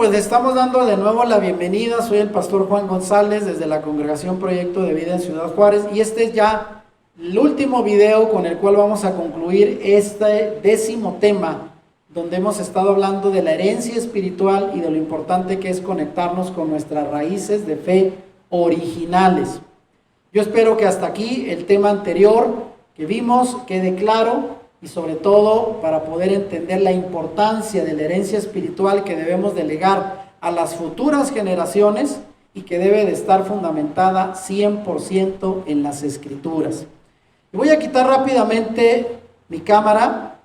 pues le estamos dando de nuevo la bienvenida. Soy el pastor Juan González desde la Congregación Proyecto de Vida en Ciudad Juárez y este es ya el último video con el cual vamos a concluir este 10º tema, donde hemos estado hablando de la herencia espiritual y de lo importante que es conectarnos con nuestras raíces de fe originales. Yo espero que hasta aquí el tema anterior que vimos quede claro y sobre todo para poder entender la importancia de la herencia espiritual que debemos delegar a las futuras generaciones y que debe de estar fundamentada 100% en las Escrituras. Y voy a quitar rápidamente mi cámara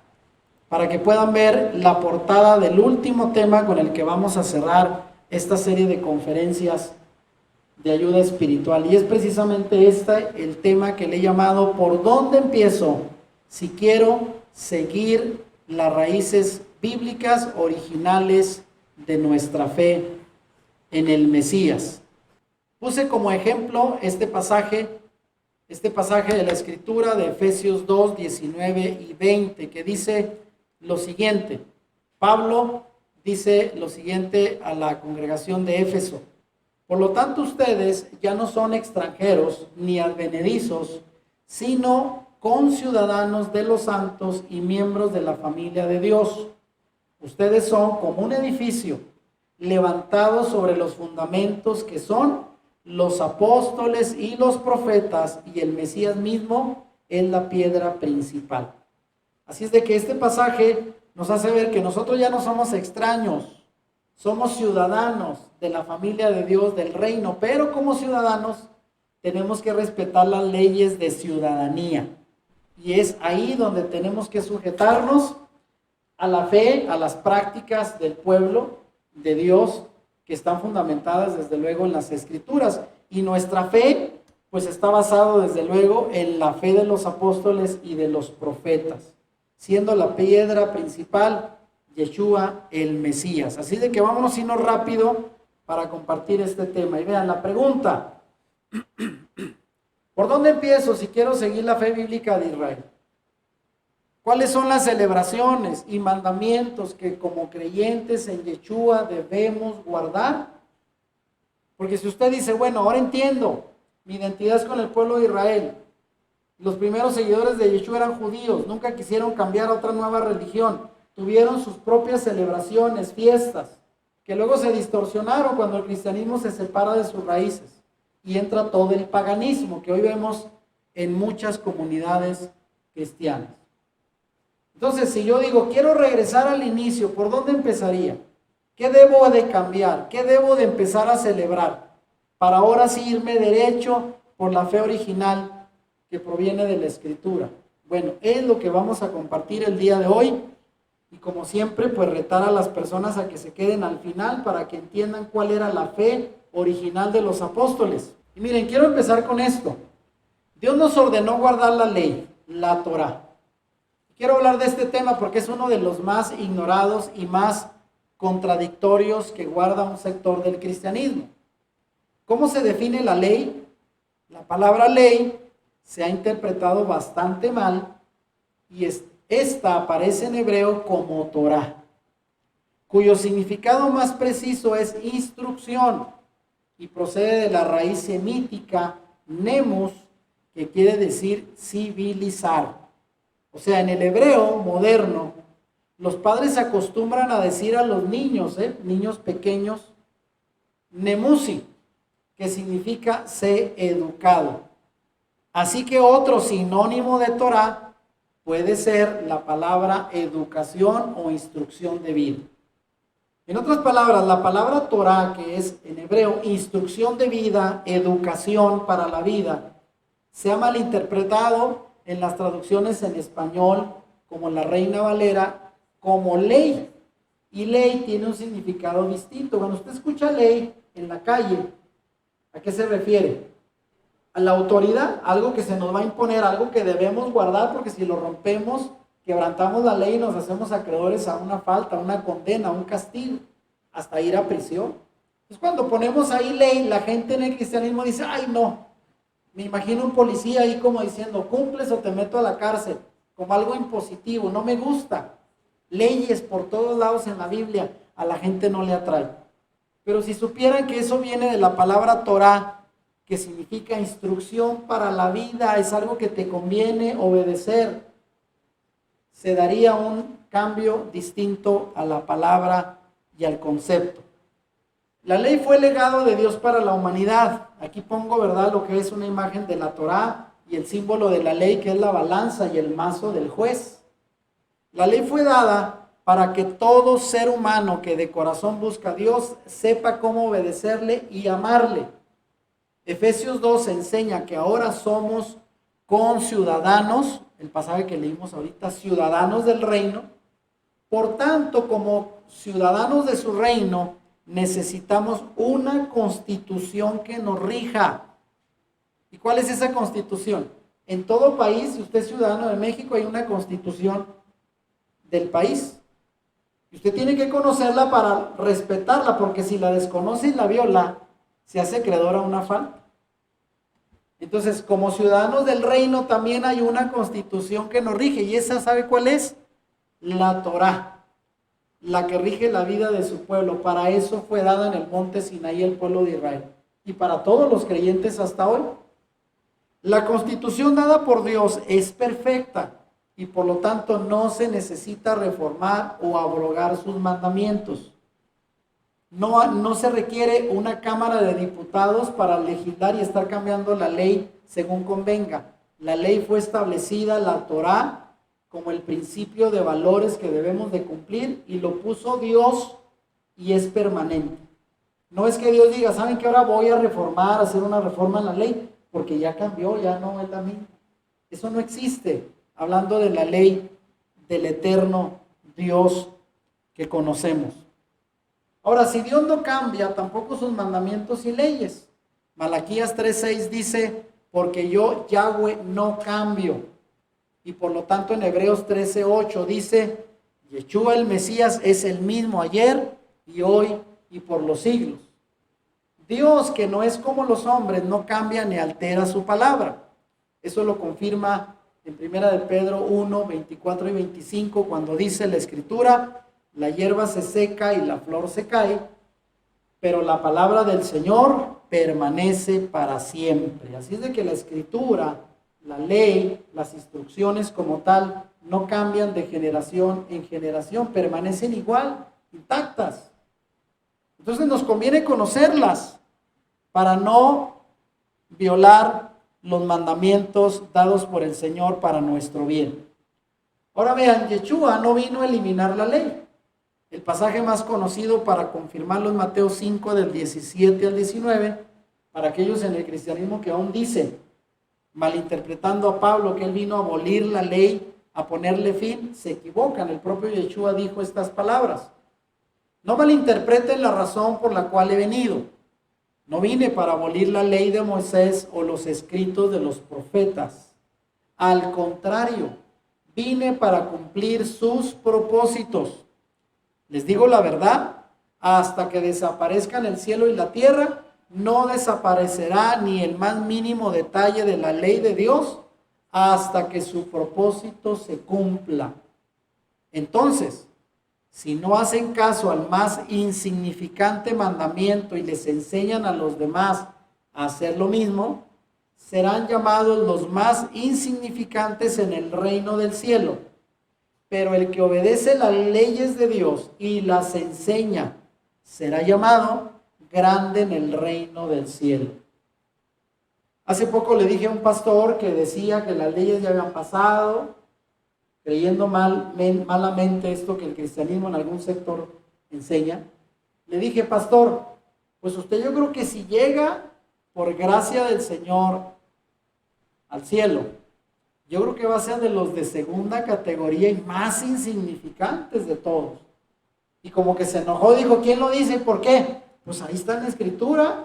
para que puedan ver la portada del último tema con el que vamos a cerrar esta serie de conferencias de ayuda espiritual. Y es precisamente el tema que le he llamado ¿por dónde empiezo si quiero seguir las raíces bíblicas originales de nuestra fe en el Mesías? Puse como ejemplo este pasaje de la Escritura de Efesios 2, 19 y 20, que dice lo siguiente. Pablo dice lo siguiente a la congregación de Éfeso: por lo tanto ustedes ya no son extranjeros ni advenedizos, sino conciudadanos de los santos y miembros de la familia de Dios. Ustedes son como un edificio levantado sobre los fundamentos que son los apóstoles y los profetas, y el Mesías mismo es la piedra principal. Así es de que este pasaje nos hace ver que nosotros ya no somos extraños, somos ciudadanos de la familia de Dios, del reino, pero como ciudadanos tenemos que respetar las leyes de ciudadanía. Y es ahí donde tenemos que sujetarnos a la fe, a las prácticas del pueblo de Dios que están fundamentadas desde luego en las Escrituras. Y nuestra fe pues está basado desde luego en la fe de los apóstoles y de los profetas, siendo la piedra principal Yeshua el Mesías. Así de que vámonos a irnos rápido para compartir este tema. Y vean la pregunta: ¿por dónde empiezo si quiero seguir la fe bíblica de Israel? ¿Cuáles son las celebraciones y mandamientos que como creyentes en Yeshua debemos guardar? Porque si usted dice, bueno, ahora entiendo, mi identidad es con el pueblo de Israel. Los primeros seguidores de Yeshua eran judíos, nunca quisieron cambiar a otra nueva religión. Tuvieron sus propias celebraciones, fiestas, que luego se distorsionaron cuando el cristianismo se separa de sus raíces. Y entra todo el paganismo que hoy vemos en muchas comunidades cristianas. Entonces, si yo digo, quiero regresar al inicio, ¿por dónde empezaría? ¿Qué debo de cambiar? ¿Qué debo de empezar a celebrar? Para ahora sí irme derecho por la fe original que proviene de la Escritura. Bueno, es lo que vamos a compartir el día de hoy. Y como siempre, pues retar a las personas a que se queden al final para que entiendan cuál era la fe original de los apóstoles. Y miren, quiero empezar con esto. Dios nos ordenó guardar la ley, la Torá. Quiero hablar de este tema porque es uno de los más ignorados y más contradictorios que guarda un sector del cristianismo. ¿Cómo se define la ley? La palabra ley se ha interpretado bastante mal y esta aparece en hebreo como Torá, cuyo significado más preciso es instrucción y procede de la raíz semítica nemus, que quiere decir civilizar. O sea, en el hebreo moderno, los padres acostumbran a decir a los niños, niños pequeños, nemusi, que significa sé educado. Así que otro sinónimo de Torá puede ser la palabra educación o instrucción de vida. En otras palabras, la palabra Torá, que es en hebreo instrucción de vida, educación para la vida, se ha malinterpretado en las traducciones en español, como la Reina Valera, como ley. Y ley tiene un significado distinto. Cuando usted escucha ley en la calle, ¿a qué se refiere? A la autoridad, algo que se nos va a imponer, algo que debemos guardar, porque si lo rompemos, quebrantamos la ley y nos hacemos acreedores a una falta, a una condena, a un castigo, hasta ir a prisión. Entonces, cuando ponemos ahí ley, la gente en el cristianismo dice, ay no, me imagino un policía ahí como diciendo, cumples o te meto a la cárcel, como algo impositivo, no me gusta. Leyes por todos lados en la Biblia a la gente no le atrae. Pero si supieran que eso viene de la palabra Torah, que significa instrucción para la vida, es algo que te conviene obedecer, se daría un cambio distinto a la palabra y al concepto. La ley fue legado de Dios para la humanidad. Aquí pongo, ¿verdad?, lo que es una imagen de la Torá y el símbolo de la ley, que es la balanza y el mazo del juez. La ley fue dada para que todo ser humano que de corazón busca a Dios sepa cómo obedecerle y amarle. Efesios 2 enseña que ahora somos conciudadanos, el pasaje que leímos ahorita, ciudadanos del reino. Por tanto, como ciudadanos de su reino, necesitamos una constitución que nos rija. ¿Y cuál es esa constitución? En todo país, si usted es ciudadano de México, hay una constitución del país. Y usted tiene que conocerla para respetarla, porque si la desconoce y la viola, se hace acreedor a una falta. Entonces, como ciudadanos del reino, también hay una constitución que nos rige. ¿Y esa sabe cuál es? La Torá, la que rige la vida de su pueblo. Para eso fue dada en el monte Sinaí el pueblo de Israel. Y para todos los creyentes hasta hoy. La constitución dada por Dios es perfecta y por lo tanto no se necesita reformar o abrogar sus mandamientos. No se requiere una cámara de diputados para legislar y estar cambiando la ley según convenga. La ley fue establecida, la Torá, como el principio de valores que debemos de cumplir, y lo puso Dios y es permanente. No es que Dios diga, ¿saben qué? Ahora voy a reformar, hacer una reforma en la ley, porque ya cambió, ya no es la misma. Eso no existe, hablando de la ley del eterno Dios que conocemos. Ahora, si Dios no cambia, tampoco sus mandamientos y leyes. Malaquías 3:6 dice, porque yo, Yahweh, no cambio. Y por lo tanto en Hebreos 13:8 dice, Yeshua el Mesías es el mismo ayer y hoy y por los siglos. Dios, que no es como los hombres, no cambia ni altera su palabra. Eso lo confirma en 1 de Pedro 1, 24 y 25, cuando dice la Escritura, la hierba se seca y la flor se cae, pero la palabra del Señor permanece para siempre. Así es de que la Escritura, la ley, las instrucciones como tal, no cambian de generación en generación, permanecen igual, intactas. Entonces nos conviene conocerlas para no violar los mandamientos dados por el Señor para nuestro bien. Ahora vean, Yeshua no vino a eliminar la ley. El pasaje más conocido para confirmarlo es Mateo 5 del 17 al 19, para aquellos en el cristianismo que aún dicen, malinterpretando a Pablo, que él vino a abolir la ley, a ponerle fin, se equivocan. El propio Yeshua dijo estas palabras. No malinterpreten la razón por la cual he venido. No vine para abolir la ley de Moisés o los escritos de los profetas. Al contrario, vine para cumplir sus propósitos. Les digo la verdad, hasta que desaparezcan el cielo y la tierra, no desaparecerá ni el más mínimo detalle de la ley de Dios hasta que su propósito se cumpla. Entonces, si no hacen caso al más insignificante mandamiento y les enseñan a los demás a hacer lo mismo, serán llamados los más insignificantes en el reino del cielo. Pero el que obedece las leyes de Dios y las enseña será llamado grande en el reino del cielo. Hace poco le dije a un pastor que decía que las leyes ya habían pasado, creyendo malamente esto que el cristianismo en algún sector enseña. Le dije, pastor, pues usted, yo creo que si llega por gracia del Señor al cielo, yo creo que va a ser de los de segunda categoría y más insignificantes de todos. Y como que se enojó, dijo, ¿quién lo dice y por qué? Pues ahí está en la Escritura.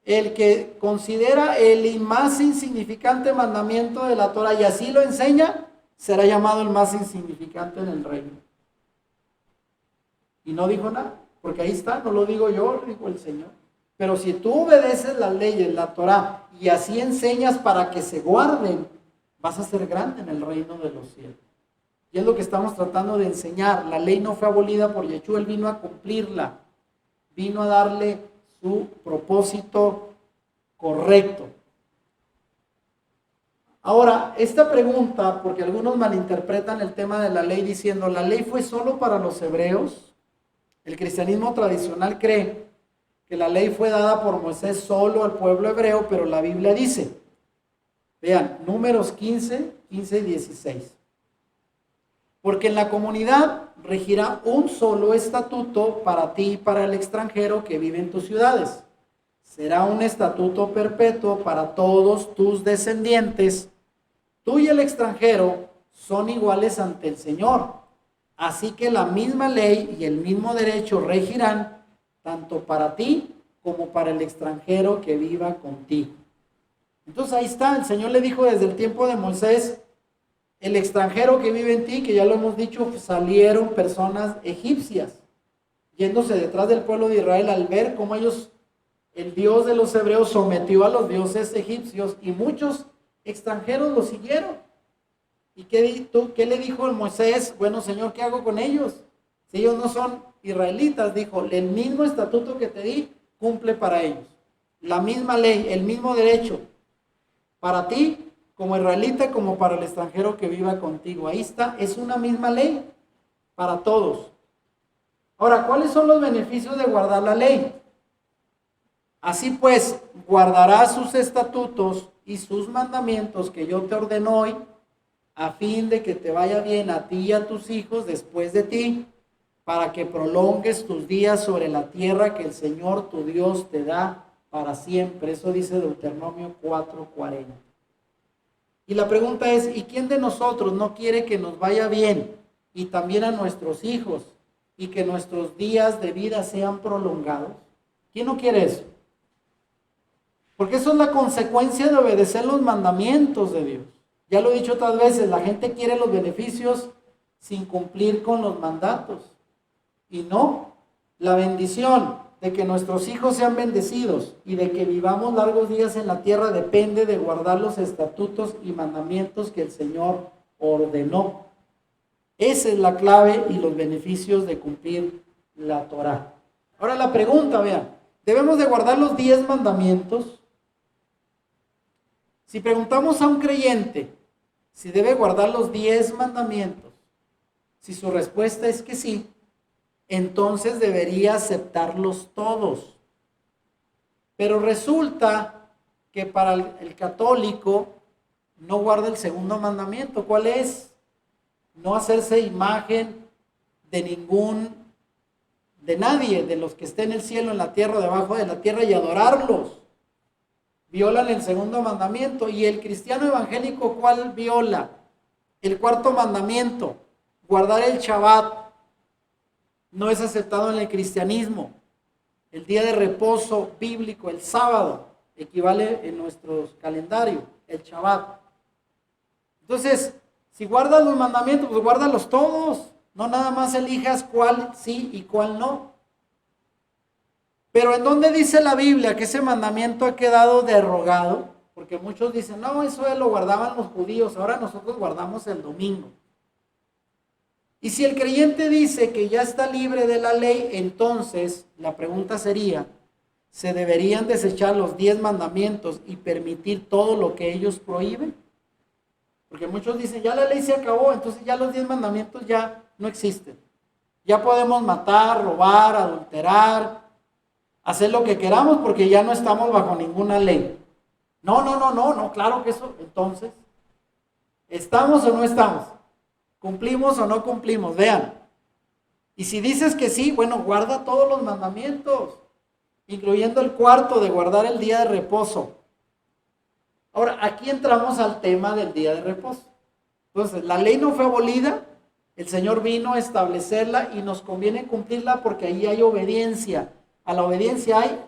El que considera el más insignificante mandamiento de la Torah y así lo enseña, será llamado el más insignificante en el reino. Y no dijo nada, porque ahí está, no lo digo yo, lo dijo el Señor. Pero si tú obedeces las leyes, la Torah, y así enseñas para que se guarden, vas a ser grande en el reino de los cielos. Y es lo que estamos tratando de enseñar. La ley no fue abolida por Yeshua, él vino a cumplirla. vino a darle su propósito correcto. Ahora, esta pregunta, porque algunos malinterpretan el tema de la ley diciendo, ¿la ley fue solo para los hebreos? El cristianismo tradicional cree que la ley fue dada por Moisés solo al pueblo hebreo, pero la Biblia dice, vean, Números 15 y 16. Porque en la comunidad regirá un solo estatuto para ti y para el extranjero que vive en tus ciudades. Será un estatuto perpetuo para todos tus descendientes. Tú y el extranjero son iguales ante el Señor. Así que la misma ley y el mismo derecho regirán tanto para ti como para el extranjero que viva contigo. Entonces ahí está, el Señor le dijo desde el tiempo de Moisés, el extranjero que vive en ti, que ya lo hemos dicho, salieron personas egipcias, yéndose detrás del pueblo de Israel al ver cómo ellos, el Dios de los hebreos sometió a los dioses egipcios y muchos extranjeros lo siguieron. ¿Y qué le dijo Moisés? Bueno, Señor, ¿qué hago con ellos? Si ellos no son israelitas, dijo, el mismo estatuto que te di, cumple para ellos. La misma ley, el mismo derecho, para ti como israelita, como para el extranjero que viva contigo. Ahí está, es una misma ley para todos. Ahora, ¿cuáles son los beneficios de guardar la ley? Así pues, guardarás sus estatutos y sus mandamientos que yo te ordeno hoy, a fin de que te vaya bien a ti y a tus hijos después de ti, para que prolongues tus días sobre la tierra que el Señor tu Dios te da para siempre. Eso dice Deuteronomio 4:40. Y la pregunta es, ¿y quién de nosotros no quiere que nos vaya bien y también a nuestros hijos y que nuestros días de vida sean prolongados? ¿Quién no quiere eso? Porque eso es la consecuencia de obedecer los mandamientos de Dios. Ya lo he dicho otras veces, la gente quiere los beneficios sin cumplir con los mandatos. Y no, la bendición de que nuestros hijos sean bendecidos y de que vivamos largos días en la tierra depende de guardar los estatutos y mandamientos que el Señor ordenó. Esa es la clave y los beneficios de cumplir la Torá. Ahora la pregunta, vean, ¿debemos de guardar los 10 mandamientos? Si preguntamos a un creyente si debe guardar los 10 mandamientos, si su respuesta es que sí, entonces debería aceptarlos todos. Pero resulta que para el católico no guarda el segundo mandamiento. ¿Cuál es? No hacerse imagen de nadie, de los que estén en el cielo, en la tierra, debajo de la tierra, y adorarlos. Violan el segundo mandamiento. ¿Y el cristiano evangélico cuál viola? El cuarto mandamiento, guardar el Shabbat. No es aceptado en el cristianismo. El día de reposo bíblico, el sábado, equivale en nuestro calendario, el Shabbat. Entonces, si guardas los mandamientos, pues guárdalos todos. No nada más elijas cuál sí y cuál no. Pero ¿en dónde dice la Biblia que ese mandamiento ha quedado derogado? Porque muchos dicen, no, eso lo guardaban los judíos, ahora nosotros guardamos el domingo. Y si el creyente dice que ya está libre de la ley, entonces la pregunta sería, ¿se deberían desechar los 10 mandamientos y permitir todo lo que ellos prohíben? Porque muchos dicen, ya la ley se acabó, entonces ya los 10 mandamientos ya no existen. Ya podemos matar, robar, adulterar, hacer lo que queramos porque ya no estamos bajo ninguna ley. No, claro que eso, entonces, ¿estamos o no estamos? ¿Cumplimos o no cumplimos? Vean. Y si dices que sí, bueno, guarda todos los mandamientos, incluyendo el cuarto de guardar el día de reposo. Ahora, aquí entramos al tema del día de reposo. Entonces, la ley no fue abolida, el Señor vino a establecerla y nos conviene cumplirla porque ahí hay obediencia. A la obediencia hay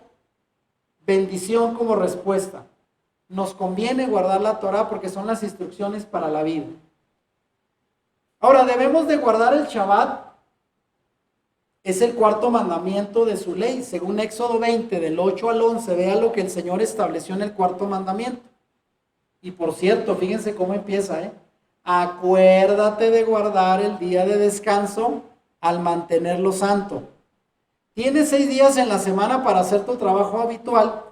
bendición como respuesta. Nos conviene guardar la Torá porque son las instrucciones para la vida. Ahora, debemos de guardar el Shabbat. Es el cuarto mandamiento de su ley. Según Éxodo 20, del 8 al 11, vea lo que el Señor estableció en el cuarto mandamiento. Y por cierto, fíjense cómo empieza, Acuérdate de guardar el día de descanso al mantenerlo santo. Tienes 6 días en la semana para hacer tu trabajo habitual,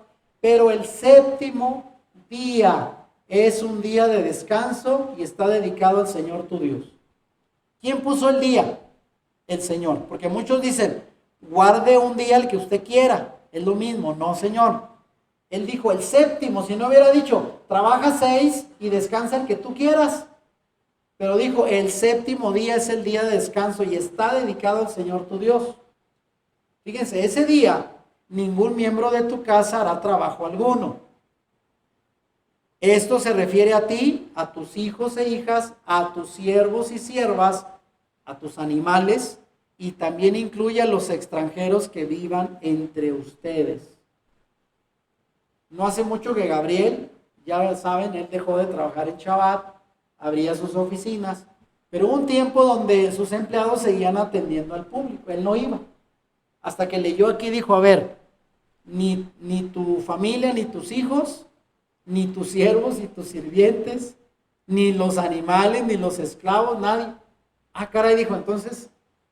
pero el séptimo día es un día de descanso y está dedicado al Señor tu Dios. ¿Quién puso el día? El Señor. Porque muchos dicen, guarde un día el que usted quiera. Es lo mismo. No, Señor. Él dijo el séptimo. Si no hubiera dicho, trabaja 6 y descansa el que tú quieras. Pero dijo, el séptimo día es el día de descanso y está dedicado al Señor tu Dios. Fíjense, ese día ningún miembro de tu casa hará trabajo alguno. Esto se refiere a ti, a tus hijos e hijas, a tus siervos y siervas, a tus animales, y también incluye a los extranjeros que vivan entre ustedes. No hace mucho que Gabriel, ya saben, él dejó de trabajar en Shabbat, abría sus oficinas, pero hubo un tiempo donde sus empleados seguían atendiendo al público, él no iba. Hasta que leyó aquí, dijo, a ver, ni tu familia, ni tus hijos, ni tus siervos, ni tus sirvientes, ni los animales, ni los esclavos, nadie. Ah, caray, dijo, entonces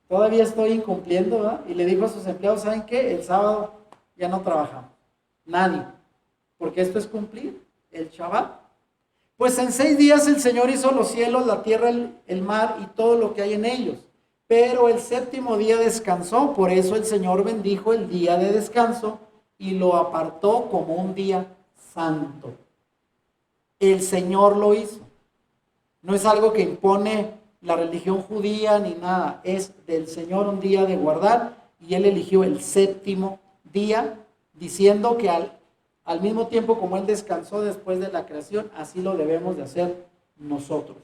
todavía estoy incumpliendo, ¿verdad? Y le dijo a sus empleados, ¿saben qué? El sábado ya no trabajamos, nadie, porque esto es cumplir el Shabbat. Pues en 6 días el Señor hizo los cielos, la tierra, el mar y todo lo que hay en ellos. Pero el séptimo día descansó, por eso el Señor bendijo el día de descanso y lo apartó como un día santo. El Señor lo hizo. No es algo que impone la religión judía ni nada. Es del Señor un día de guardar y Él eligió el séptimo día diciendo que al mismo tiempo como Él descansó después de la creación, así lo debemos de hacer nosotros.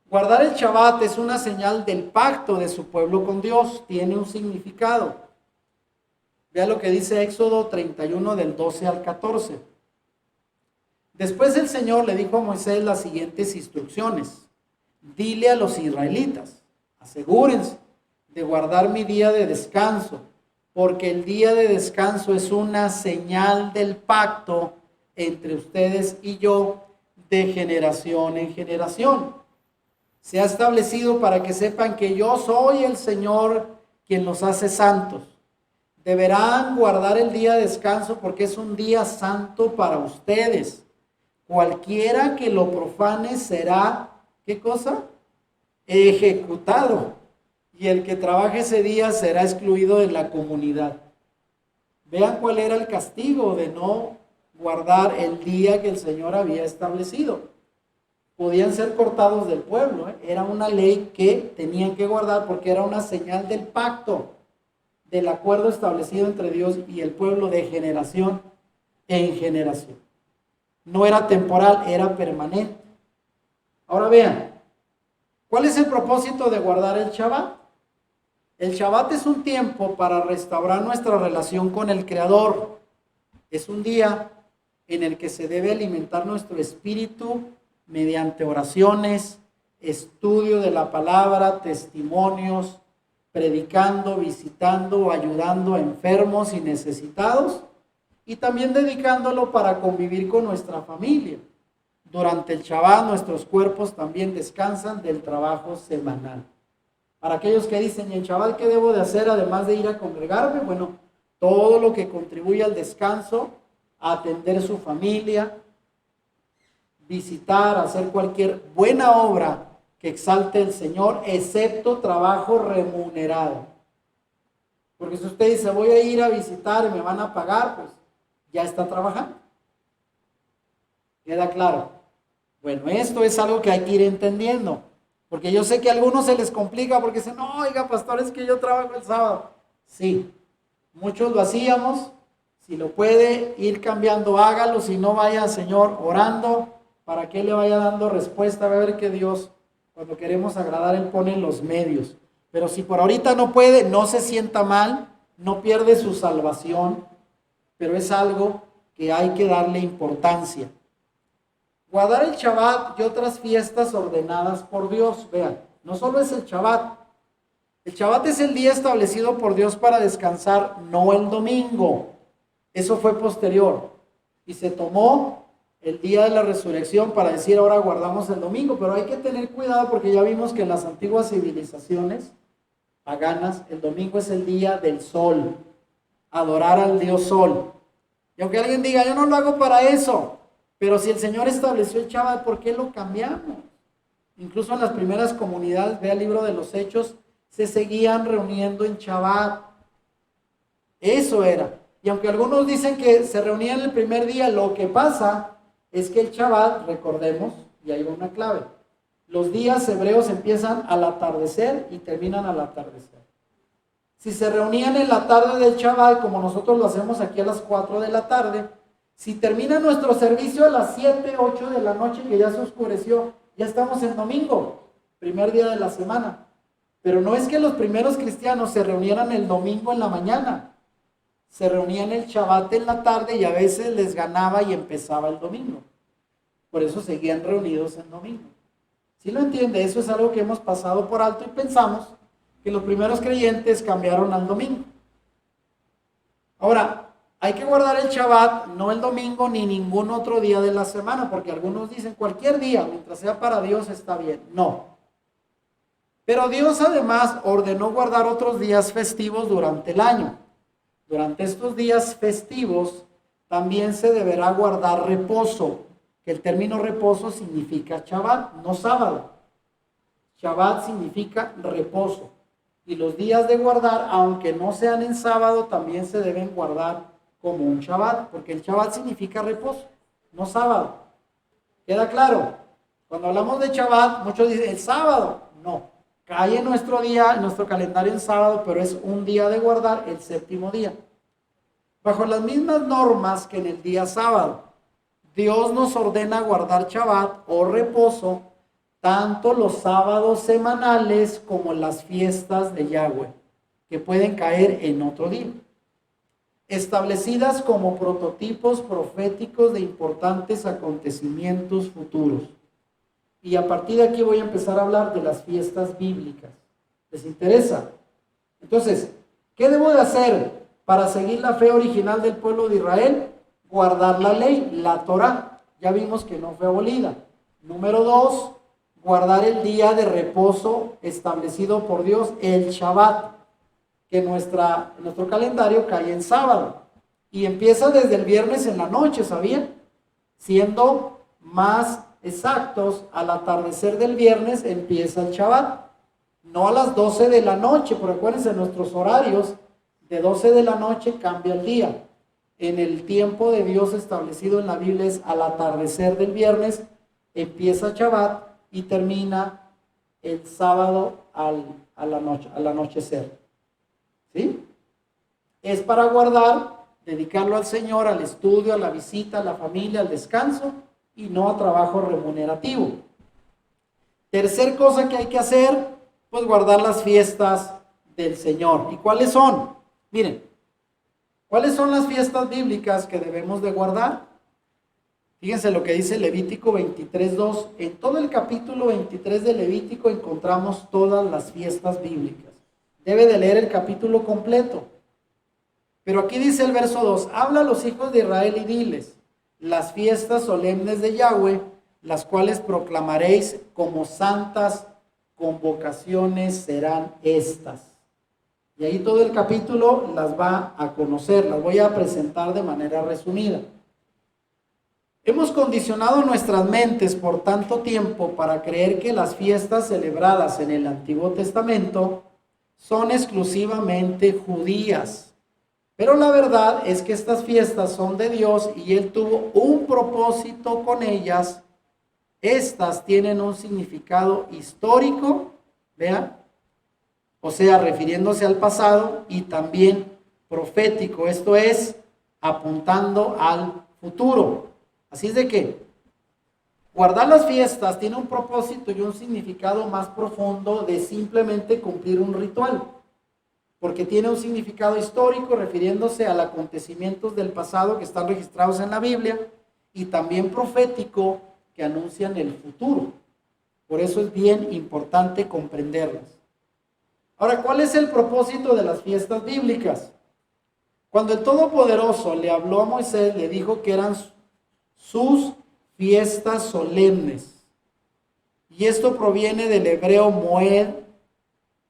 Guardar el Shabbat es una señal del pacto de su pueblo con Dios. Tiene un significado. Vea lo que dice Éxodo 31 del 12 al 14. Después el Señor le dijo a Moisés las siguientes instrucciones. Dile a los israelitas, asegúrense de guardar mi día de descanso, porque el día de descanso es una señal del pacto entre ustedes y yo de generación en generación. Se ha establecido para que sepan que yo soy el Señor quien los hace santos. Deberán guardar el día de descanso porque es un día santo para ustedes. Cualquiera que lo profane será, ¿qué cosa? Ejecutado. Y el que trabaje ese día será excluido de la comunidad. Vean cuál era el castigo de no guardar el día que el Señor había establecido. Podían ser cortados del pueblo, ¿eh? Era una ley que tenían que guardar porque era una señal del pacto, del acuerdo establecido entre Dios y el pueblo de generación en generación. No era temporal, era permanente. Ahora vean, ¿cuál es el propósito de guardar el Shabbat? El Shabbat es un tiempo para restaurar nuestra relación con el Creador. Es un día en el que se debe alimentar nuestro espíritu mediante oraciones, estudio de la palabra, testimonios, predicando, visitando o ayudando a enfermos y necesitados, y también dedicándolo para convivir con nuestra familia. Durante el Shabbat nuestros cuerpos también descansan del trabajo semanal. Para aquellos que dicen, ¿y el Shabbat qué debo de hacer además de ir a congregarme? Bueno, todo lo que contribuye al descanso, a atender su familia, visitar, hacer cualquier buena obra que exalte al Señor, excepto trabajo remunerado. Porque si usted dice, voy a ir a visitar y me van a pagar, pues ya está trabajando. ¿Queda claro? Bueno, esto es algo que hay que ir entendiendo. Porque yo sé que a algunos se les complica porque dicen, no, oiga, pastor, es que yo trabajo el sábado. Sí, muchos lo hacíamos. Si lo puede ir cambiando, hágalo. Si no, vaya, Señor, orando para que Él le vaya dando respuesta. Va a ver que Dios, cuando queremos agradar, Él pone los medios. Pero si por ahorita no puede, no se sienta mal, no pierde su salvación, pero es algo que hay que darle importancia. Guardar el Shabbat y otras fiestas ordenadas por Dios. Vean, no solo es el Shabbat. El Shabbat es el día establecido por Dios para descansar, no el domingo. Eso fue posterior. Y se tomó el día de la resurrección para decir ahora guardamos el domingo. Pero hay que tener cuidado porque ya vimos que en las antiguas civilizaciones paganas, el domingo es el día del sol, adorar al Dios Sol. Y aunque alguien diga, yo no lo hago para eso, pero si el Señor estableció el Shabbat, ¿por qué lo cambiamos? Incluso en las primeras comunidades, vea el libro de los Hechos, se seguían reuniendo en Shabbat. Eso era. Y aunque algunos dicen que se reunían el primer día, lo que pasa es que el Shabbat, recordemos, y ahí va una clave, los días hebreos empiezan al atardecer y terminan al atardecer. Si se reunían en la tarde del Shabbat, como nosotros lo hacemos aquí a las 4 de la tarde, si termina nuestro servicio a las 7, 8 de la noche, que ya se oscureció, ya estamos en domingo, primer día de la semana. Pero no es que los primeros cristianos se reunieran el domingo en la mañana, se reunían el Shabbat en la tarde y a veces les ganaba y empezaba el domingo. Por eso seguían reunidos en domingo. ¿Sí lo entiende? Eso es algo que hemos pasado por alto y pensamos que los primeros creyentes cambiaron al domingo. Ahora, hay que guardar el Shabbat, no el domingo ni ningún otro día de la semana, porque algunos dicen cualquier día, mientras sea para Dios está bien. No. Pero Dios además ordenó guardar otros días festivos durante el año. Durante estos días festivos también se deberá guardar reposo, que el término reposo significa Shabbat, no sábado. Shabbat significa reposo. Y los días de guardar, aunque no sean en sábado, también se deben guardar como un Shabbat, porque el Shabbat significa reposo, no sábado. ¿Queda claro? Cuando hablamos de Shabbat, muchos dicen, el sábado. No, cae en nuestro día, en nuestro calendario en sábado, pero es un día de guardar, el séptimo día. Bajo las mismas normas que en el día sábado, Dios nos ordena guardar Shabbat o reposo, tanto los sábados semanales como las fiestas de Yahweh, que pueden caer en otro día, establecidas como prototipos proféticos de importantes acontecimientos futuros. Y a partir de aquí voy a empezar a hablar de las fiestas bíblicas. ¿Les interesa? Entonces, ¿qué debo de hacer para seguir la fe original del pueblo de Israel? Guardar la ley, la Torá. Ya vimos que no fue abolida. Número 2, guardar el día de reposo establecido por Dios, el Shabbat, que en nuestro calendario cae en sábado. Y empieza desde el viernes en la noche, ¿sabían? Siendo más exactos, al atardecer del viernes empieza el Shabbat. No a las 12 de la noche, porque acuérdense, nuestros horarios de 12 de la noche cambia el día. En el tiempo de Dios establecido en la Biblia es al atardecer del viernes, empieza Shabbat y termina el sábado al anochecer. ¿Sí? Es para guardar, dedicarlo al Señor, al estudio, a la visita, a la familia, al descanso y no a trabajo remunerativo. Tercer cosa que hay que hacer, pues guardar las fiestas del Señor. ¿Y cuáles son? Miren, ¿cuáles son las fiestas bíblicas que debemos de guardar? Fíjense lo que dice Levítico 23:2. En todo el capítulo 23 de Levítico encontramos todas las fiestas bíblicas. Debe de leer el capítulo completo. Pero aquí dice el verso 2, habla a los hijos de Israel y diles, las fiestas solemnes de Yahweh, las cuales proclamaréis como santas convocaciones serán estas. Y ahí todo el capítulo las va a conocer, las voy a presentar de manera resumida. Hemos condicionado nuestras mentes por tanto tiempo para creer que las fiestas celebradas en el Antiguo Testamento son exclusivamente judías. Pero la verdad es que estas fiestas son de Dios y Él tuvo un propósito con ellas. Estas tienen un significado histórico, vean, o sea, refiriéndose al pasado, y también profético, esto es, apuntando al futuro. Así es de que guardar las fiestas tiene un propósito y un significado más profundo de simplemente cumplir un ritual, porque tiene un significado histórico refiriéndose a los acontecimientos del pasado que están registrados en la Biblia y también profético que anuncian el futuro. Por eso es bien importante comprenderlas. Ahora, ¿cuál es el propósito de las fiestas bíblicas? Cuando el Todopoderoso le habló a Moisés, le dijo que eran sus fiestas solemnes. Y esto proviene del hebreo moed,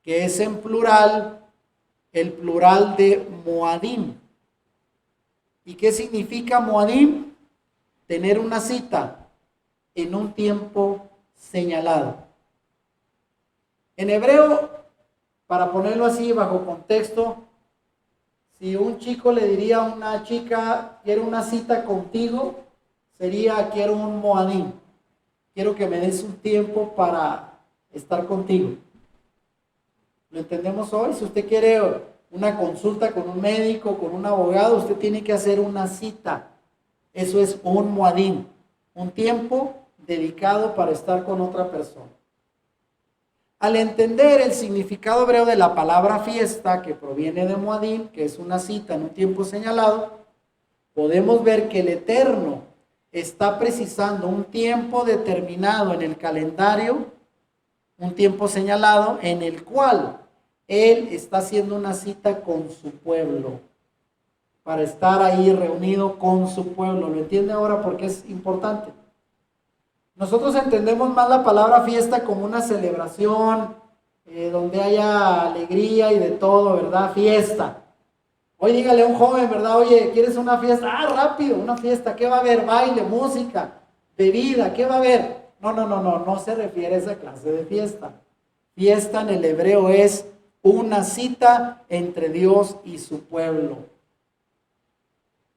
que es en plural, el plural de Moadim. ¿Y qué significa Moadim? Tener una cita en un tiempo señalado. En hebreo, para ponerlo así bajo contexto, si un chico le diría a una chica, quiero una cita contigo, sería quiero un Moadim. Quiero que me des un tiempo para estar contigo. ¿Lo entendemos hoy? Si usted quiere una consulta con un médico, con un abogado, usted tiene que hacer una cita. Eso es un Moadim, un tiempo dedicado para estar con otra persona. Al entender el significado hebreo de la palabra fiesta, que proviene de Moadim, que es una cita en un tiempo señalado, podemos ver que el Eterno está precisando un tiempo determinado en el calendario, un tiempo señalado en el cual Él está haciendo una cita con su pueblo, para estar ahí reunido con su pueblo. ¿Lo entiende ahora por qué es importante? Nosotros entendemos más la palabra fiesta como una celebración, donde haya alegría y de todo, ¿verdad? Fiesta. Hoy dígale a un joven, ¿verdad? Oye, ¿quieres una fiesta? Ah, rápido, una fiesta. ¿Qué va a haber? Baile, música, bebida, ¿qué va a haber? No se refiere a esa clase de fiesta. Fiesta en el hebreo es una cita entre Dios y su pueblo.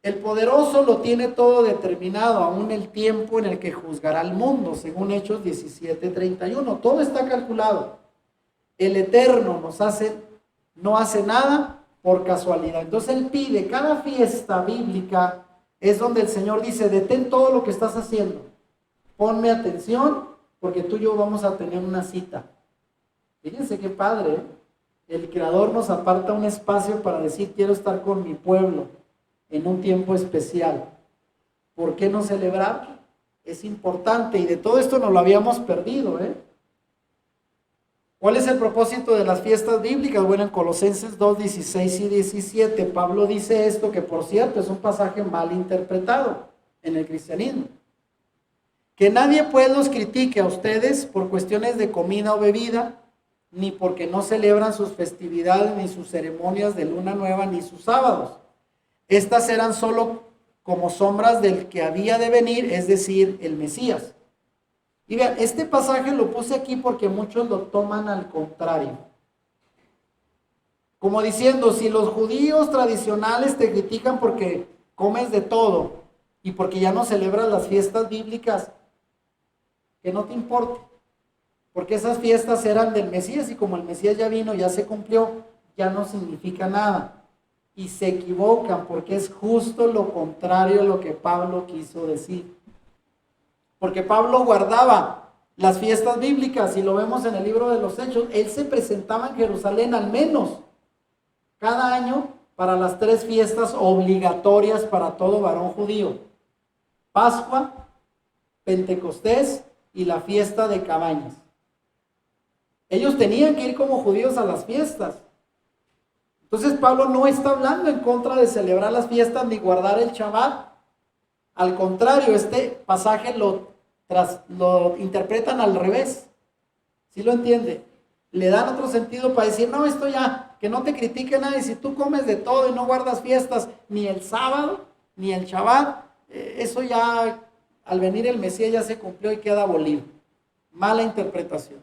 El poderoso lo tiene todo determinado, aún el tiempo en el que juzgará al mundo, según Hechos 17:31. Todo está calculado. El Eterno no hace nada por casualidad. Entonces Él pide, cada fiesta bíblica es donde el Señor dice, detén todo lo que estás haciendo. Ponme atención, porque tú y yo vamos a tener una cita. Fíjense qué padre, ¿eh? El Creador nos aparta un espacio para decir, quiero estar con mi pueblo en un tiempo especial. ¿Por qué no celebrar? Es importante, y de todo esto nos lo habíamos perdido, ¿eh? ¿Cuál es el propósito de las fiestas bíblicas? Bueno, en Colosenses 2, 16 y 17, Pablo dice esto, que por cierto es un pasaje mal interpretado en el cristianismo. Que nadie pues los critique a ustedes por cuestiones de comida o bebida, ni porque no celebran sus festividades, ni sus ceremonias de luna nueva, ni sus sábados. Estas eran solo como sombras del que había de venir, es decir, el Mesías. Y vean, este pasaje lo puse aquí porque muchos lo toman al contrario. Como diciendo, si los judíos tradicionales te critican porque comes de todo y porque ya no celebras las fiestas bíblicas, que no te importe. Porque esas fiestas eran del Mesías y como el Mesías ya vino, ya se cumplió, ya no significa nada. Y se equivocan porque es justo lo contrario a lo que Pablo quiso decir. Porque Pablo guardaba las fiestas bíblicas y lo vemos en el libro de los Hechos. Él se presentaba en Jerusalén al menos cada año para las 3 fiestas obligatorias para todo varón judío: Pascua, Pentecostés y la fiesta de Cabañas. Ellos tenían que ir como judíos a las fiestas. Entonces Pablo no está hablando en contra de celebrar las fiestas ni guardar el Shabbat. Al contrario, este pasaje lo interpretan al revés. ¿Sí lo entiende? Le dan otro sentido para decir, no, esto ya, que no te critique nadie. Si tú comes de todo y no guardas fiestas, ni el sábado, ni el Shabbat, eso ya, al venir el Mesías ya se cumplió y queda abolido. Mala interpretación.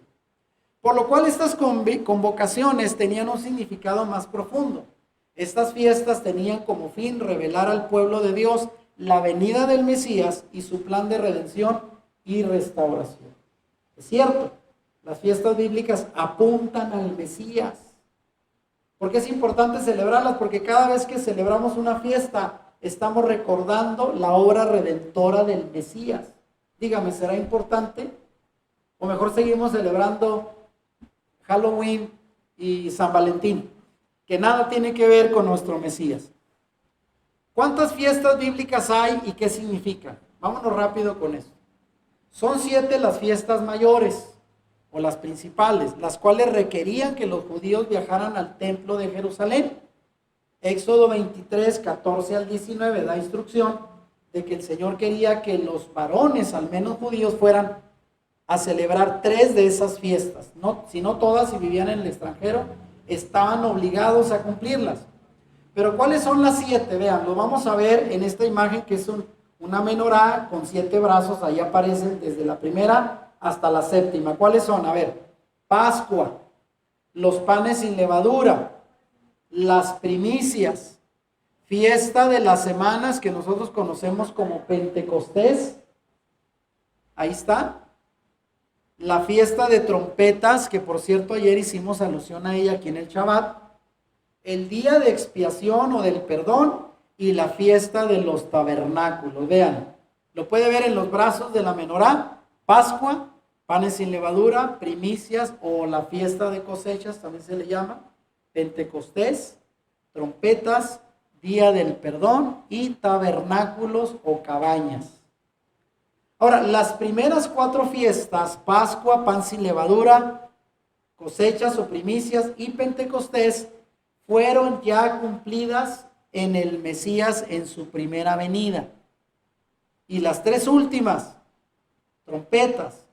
Por lo cual estas convocaciones tenían un significado más profundo. Estas fiestas tenían como fin revelar al pueblo de Dios la venida del Mesías y su plan de redención y restauración. Es cierto, las fiestas bíblicas apuntan al Mesías. ¿Por qué es importante celebrarlas? Porque cada vez que celebramos una fiesta, estamos recordando la obra redentora del Mesías. Dígame, ¿será importante? O mejor seguimos celebrando Halloween y San Valentín, que nada tiene que ver con nuestro Mesías. ¿Cuántas fiestas bíblicas hay y qué significan? Vámonos rápido con eso. Son 7 las fiestas mayores o las principales, las cuales requerían que los judíos viajaran al templo de Jerusalén. Éxodo 23, 14 al 19 da instrucción de que el Señor quería que los varones, al menos judíos, fueran a celebrar 3 de esas fiestas. No, si no todas, si vivían en el extranjero, estaban obligados a cumplirlas. Pero ¿cuáles son las 7? Vean, lo vamos a ver en esta imagen que es una menorá con 7 brazos. Ahí aparecen desde la primera hasta la séptima. ¿Cuáles son? A ver, Pascua, los panes sin levadura, las primicias, fiesta de las semanas que nosotros conocemos como Pentecostés. Ahí está. La fiesta de trompetas, que por cierto ayer hicimos alusión a ella aquí en el Shabbat. El día de expiación o del perdón y la fiesta de los tabernáculos. Vean, lo puede ver en los brazos de la menorá. Pascua, panes sin levadura, primicias o la fiesta de cosechas también se le llama. Pentecostés, trompetas, día del perdón y tabernáculos o cabañas. Ahora, las primeras 4 fiestas, Pascua, pan sin levadura, cosechas o primicias y Pentecostés, fueron ya cumplidas en el Mesías en su primera venida. Y las 3 últimas, trompetas,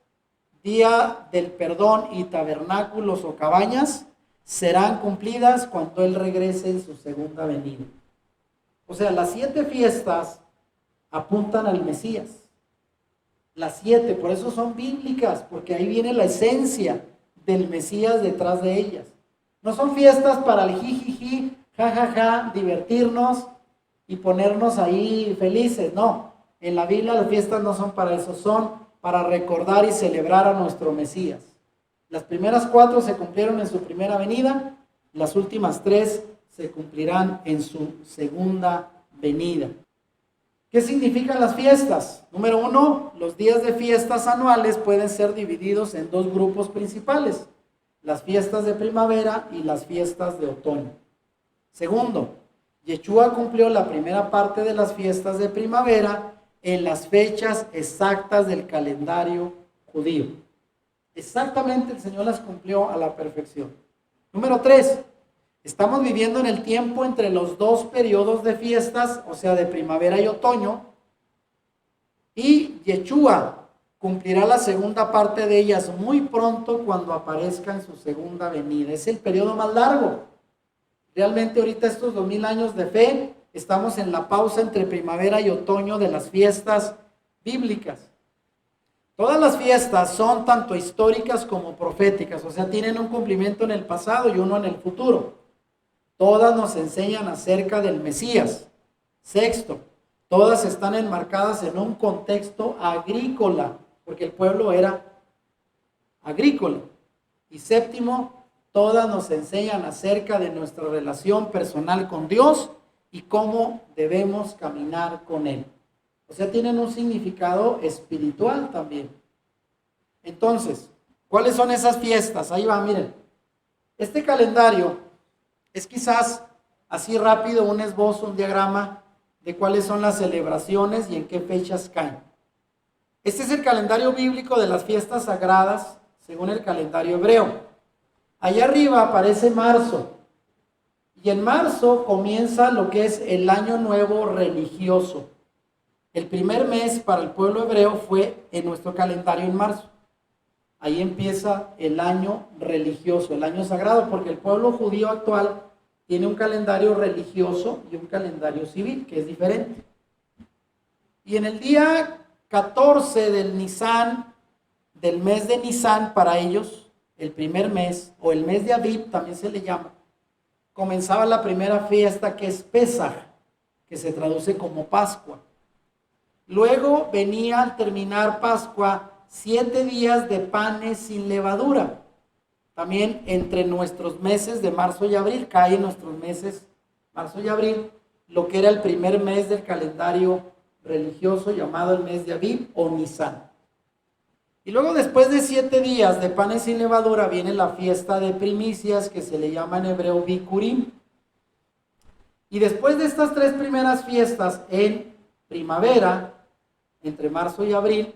día del perdón y tabernáculos o cabañas, serán cumplidas cuando Él regrese en su segunda venida. O sea, las 7 fiestas apuntan al Mesías. Las 7, por eso son bíblicas, porque ahí viene la esencia del Mesías detrás de ellas. No son fiestas para el jijiji, jajaja, divertirnos y ponernos ahí felices, no. En la Biblia las fiestas no son para eso, son para recordar y celebrar a nuestro Mesías. Las primeras 4 se cumplieron en su primera venida, las últimas 3 se cumplirán en su segunda venida. ¿Qué significan las fiestas? Número 1, los días de fiestas anuales pueden ser divididos en 2 grupos principales, las fiestas de primavera y las fiestas de otoño. Segundo, Yeshua cumplió la primera parte de las fiestas de primavera en las fechas exactas del calendario judío. Exactamente el Señor las cumplió a la perfección. Número 3, estamos viviendo en el tiempo entre los 2 periodos de fiestas, o sea, de primavera y otoño, y Yeshua cumplirá la segunda parte de ellas muy pronto cuando aparezca en su segunda venida. Es el periodo más largo. Realmente ahorita estos 2000 años de fe, estamos en la pausa entre primavera y otoño de las fiestas bíblicas. Todas las fiestas son tanto históricas como proféticas, o sea, tienen un cumplimiento en el pasado y uno en el futuro. Todas nos enseñan acerca del Mesías. Sexto, todas están enmarcadas en un contexto agrícola, porque el pueblo era agrícola. Y séptimo, todas nos enseñan acerca de nuestra relación personal con Dios y cómo debemos caminar con Él. O sea, tienen un significado espiritual también. Entonces, ¿cuáles son esas fiestas? Ahí va, miren. Este calendario es quizás así rápido un esbozo, un diagrama de cuáles son las celebraciones y en qué fechas caen. Este es el calendario bíblico de las fiestas sagradas según el calendario hebreo. Allá arriba aparece marzo. Y en marzo comienza lo que es el año nuevo religioso. El primer mes para el pueblo hebreo fue en nuestro calendario en marzo. Ahí empieza el año religioso, el año sagrado, porque el pueblo judío actual tiene un calendario religioso y un calendario civil, que es diferente. Y en el día 14 del Nisan, del mes de Nisan para ellos, el primer mes, o el mes de Abib también se le llama, comenzaba la primera fiesta que es Pesaj, que se traduce como Pascua. Luego venía al terminar Pascua 7 días de panes sin levadura. También entre nuestros meses de marzo y abril, caen nuestros meses marzo y abril, lo que era el primer mes del calendario religioso llamado el mes de Abib o Nisan. Y luego después de 7 días de panes sin levadura viene la fiesta de primicias que se le llama en hebreo Bikurim. Y después de estas 3 primeras fiestas en primavera, entre marzo y abril,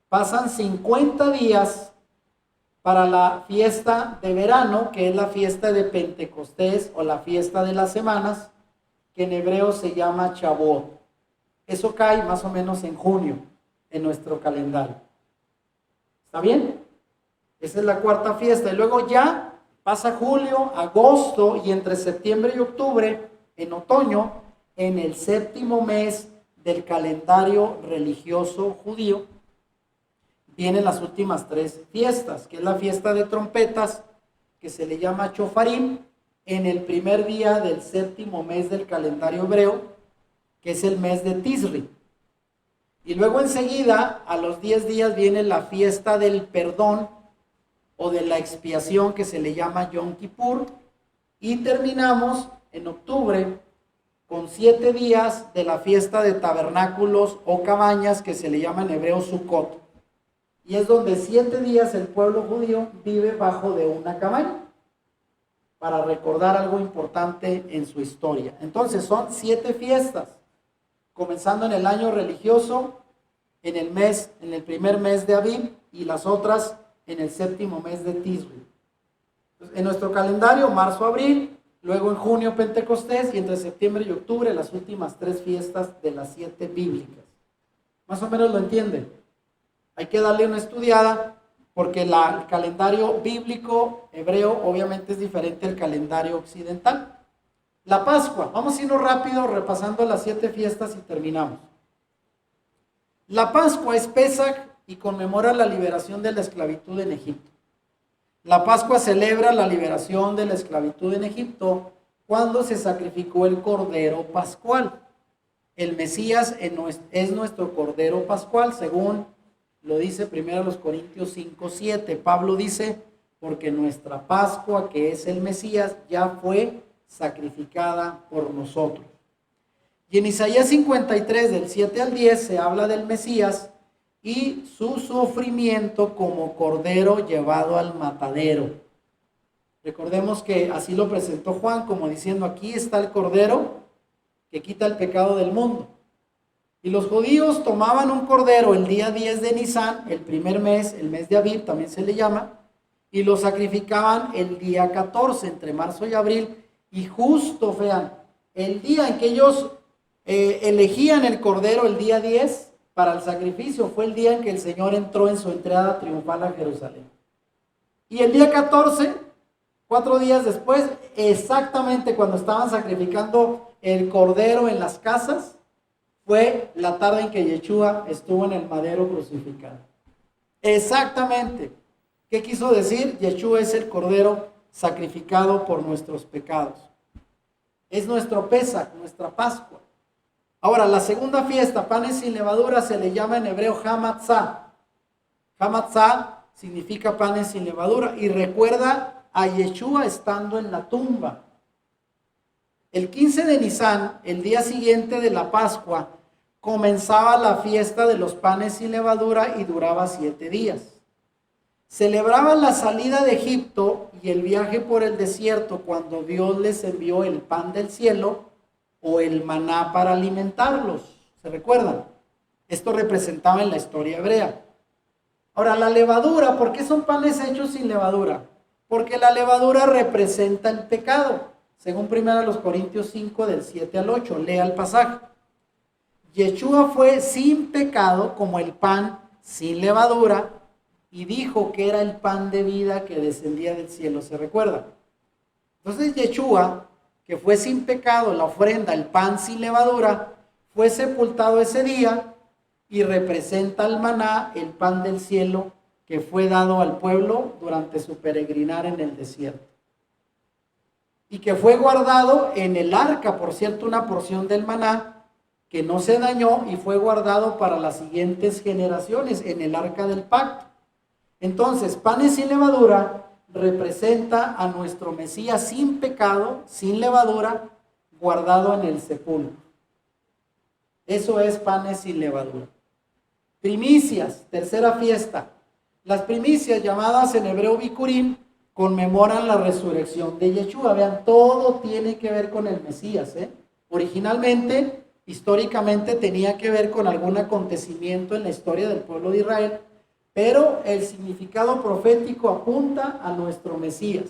pasan 50 días para la fiesta de verano, que es la fiesta de Pentecostés o la fiesta de las semanas, que en hebreo se llama Shavuot. Eso cae más o menos en junio en nuestro calendario. ¿Está bien? Esa es la cuarta fiesta. Y luego ya pasa julio, agosto y entre septiembre y octubre, en otoño, en el séptimo mes del calendario religioso judío, vienen las últimas tres fiestas, que es la fiesta de trompetas, que se le llama Chofarim, en el primer día del séptimo mes del calendario hebreo, que es el mes de Tisri. Y luego enseguida, a los 10 días, viene la fiesta del perdón o de la expiación, que se le llama Yom Kippur, y terminamos en octubre con 7 días de la fiesta de tabernáculos o cabañas, que se le llama en hebreo Sukkot. Y es donde 7 días el pueblo judío vive bajo de una cabaña, para recordar algo importante en su historia. Entonces son 7 fiestas, comenzando en el año religioso, en el primer mes de Aviv, y las otras en el séptimo mes de Tisri. Entonces, en nuestro calendario, marzo, abril, luego en junio Pentecostés, y entre septiembre y octubre las últimas 3 fiestas de las 7 bíblicas. Más o menos lo entienden. Hay que darle una estudiada, porque el calendario bíblico hebreo obviamente es diferente al calendario occidental. La Pascua, vamos a irnos rápido repasando las 7 fiestas y terminamos. La Pascua es Pesaj y conmemora la liberación de la esclavitud en Egipto. La Pascua celebra la liberación de la esclavitud en Egipto cuando se sacrificó el Cordero Pascual. El Mesías es nuestro Cordero Pascual, según lo dice 1 Corintios 5:7. Pablo dice, porque nuestra Pascua, que es el Mesías, ya fue sacrificada por nosotros. Y en Isaías 53, del 7 al 10, se habla del Mesías y su sufrimiento como cordero llevado al matadero. Recordemos que así lo presentó Juan, como diciendo, aquí está el cordero que quita el pecado del mundo. Y los judíos tomaban un cordero el día 10 de Nisán, el primer mes, el mes de Aviv también se le llama, y lo sacrificaban el día 14, entre marzo y abril. Y justo, vean, el día en que ellos elegían el cordero, el día 10, para el sacrificio, fue el día en que el Señor entró en su entrada triunfal a Jerusalén. Y el día 14, 4 días después, exactamente cuando estaban sacrificando el cordero en las casas, fue la tarde en que Yeshua estuvo en el madero crucificado. Exactamente. ¿Qué quiso decir? Yeshua es el cordero sacrificado por nuestros pecados. Es nuestro Pesaj, nuestra Pascua. Ahora, la segunda fiesta, panes sin levadura, se le llama en hebreo Hamatzah. Hamatzah significa panes sin levadura y recuerda a Yeshua estando en la tumba. El 15 de Nisán, el día siguiente de la Pascua, comenzaba la fiesta de los panes sin levadura y duraba 7 días. Celebraban la salida de Egipto y el viaje por el desierto cuando Dios les envió el pan del cielo o el maná para alimentarlos. ¿Se recuerdan? Esto representaba en la historia hebrea. Ahora, la levadura, ¿por qué son panes hechos sin levadura? Porque la levadura representa el pecado. Según 1 Corintios 5, del 7 al 8, lea el pasaje. Yeshua fue sin pecado como el pan sin levadura y dijo que era el pan de vida que descendía del cielo. ¿Se recuerda? Entonces Yeshua, que fue sin pecado, la ofrenda, el pan sin levadura, fue sepultado ese día y representa el maná, el pan del cielo, que fue dado al pueblo durante su peregrinar en el desierto. Y que fue guardado en el arca, por cierto, una porción del maná que no se dañó y fue guardado para las siguientes generaciones en el arca del pacto. Entonces, panes sin levadura representa a nuestro Mesías sin pecado, sin levadura, guardado en el sepulcro. Eso es panes sin levadura. Primicias, tercera fiesta. Las primicias, llamadas en hebreo bikurim, conmemoran la resurrección de Yeshua. Vean, todo tiene que ver con el Mesías. Originalmente, históricamente, tenía que ver con algún acontecimiento en la historia del pueblo de Israel, pero el significado profético apunta a nuestro Mesías.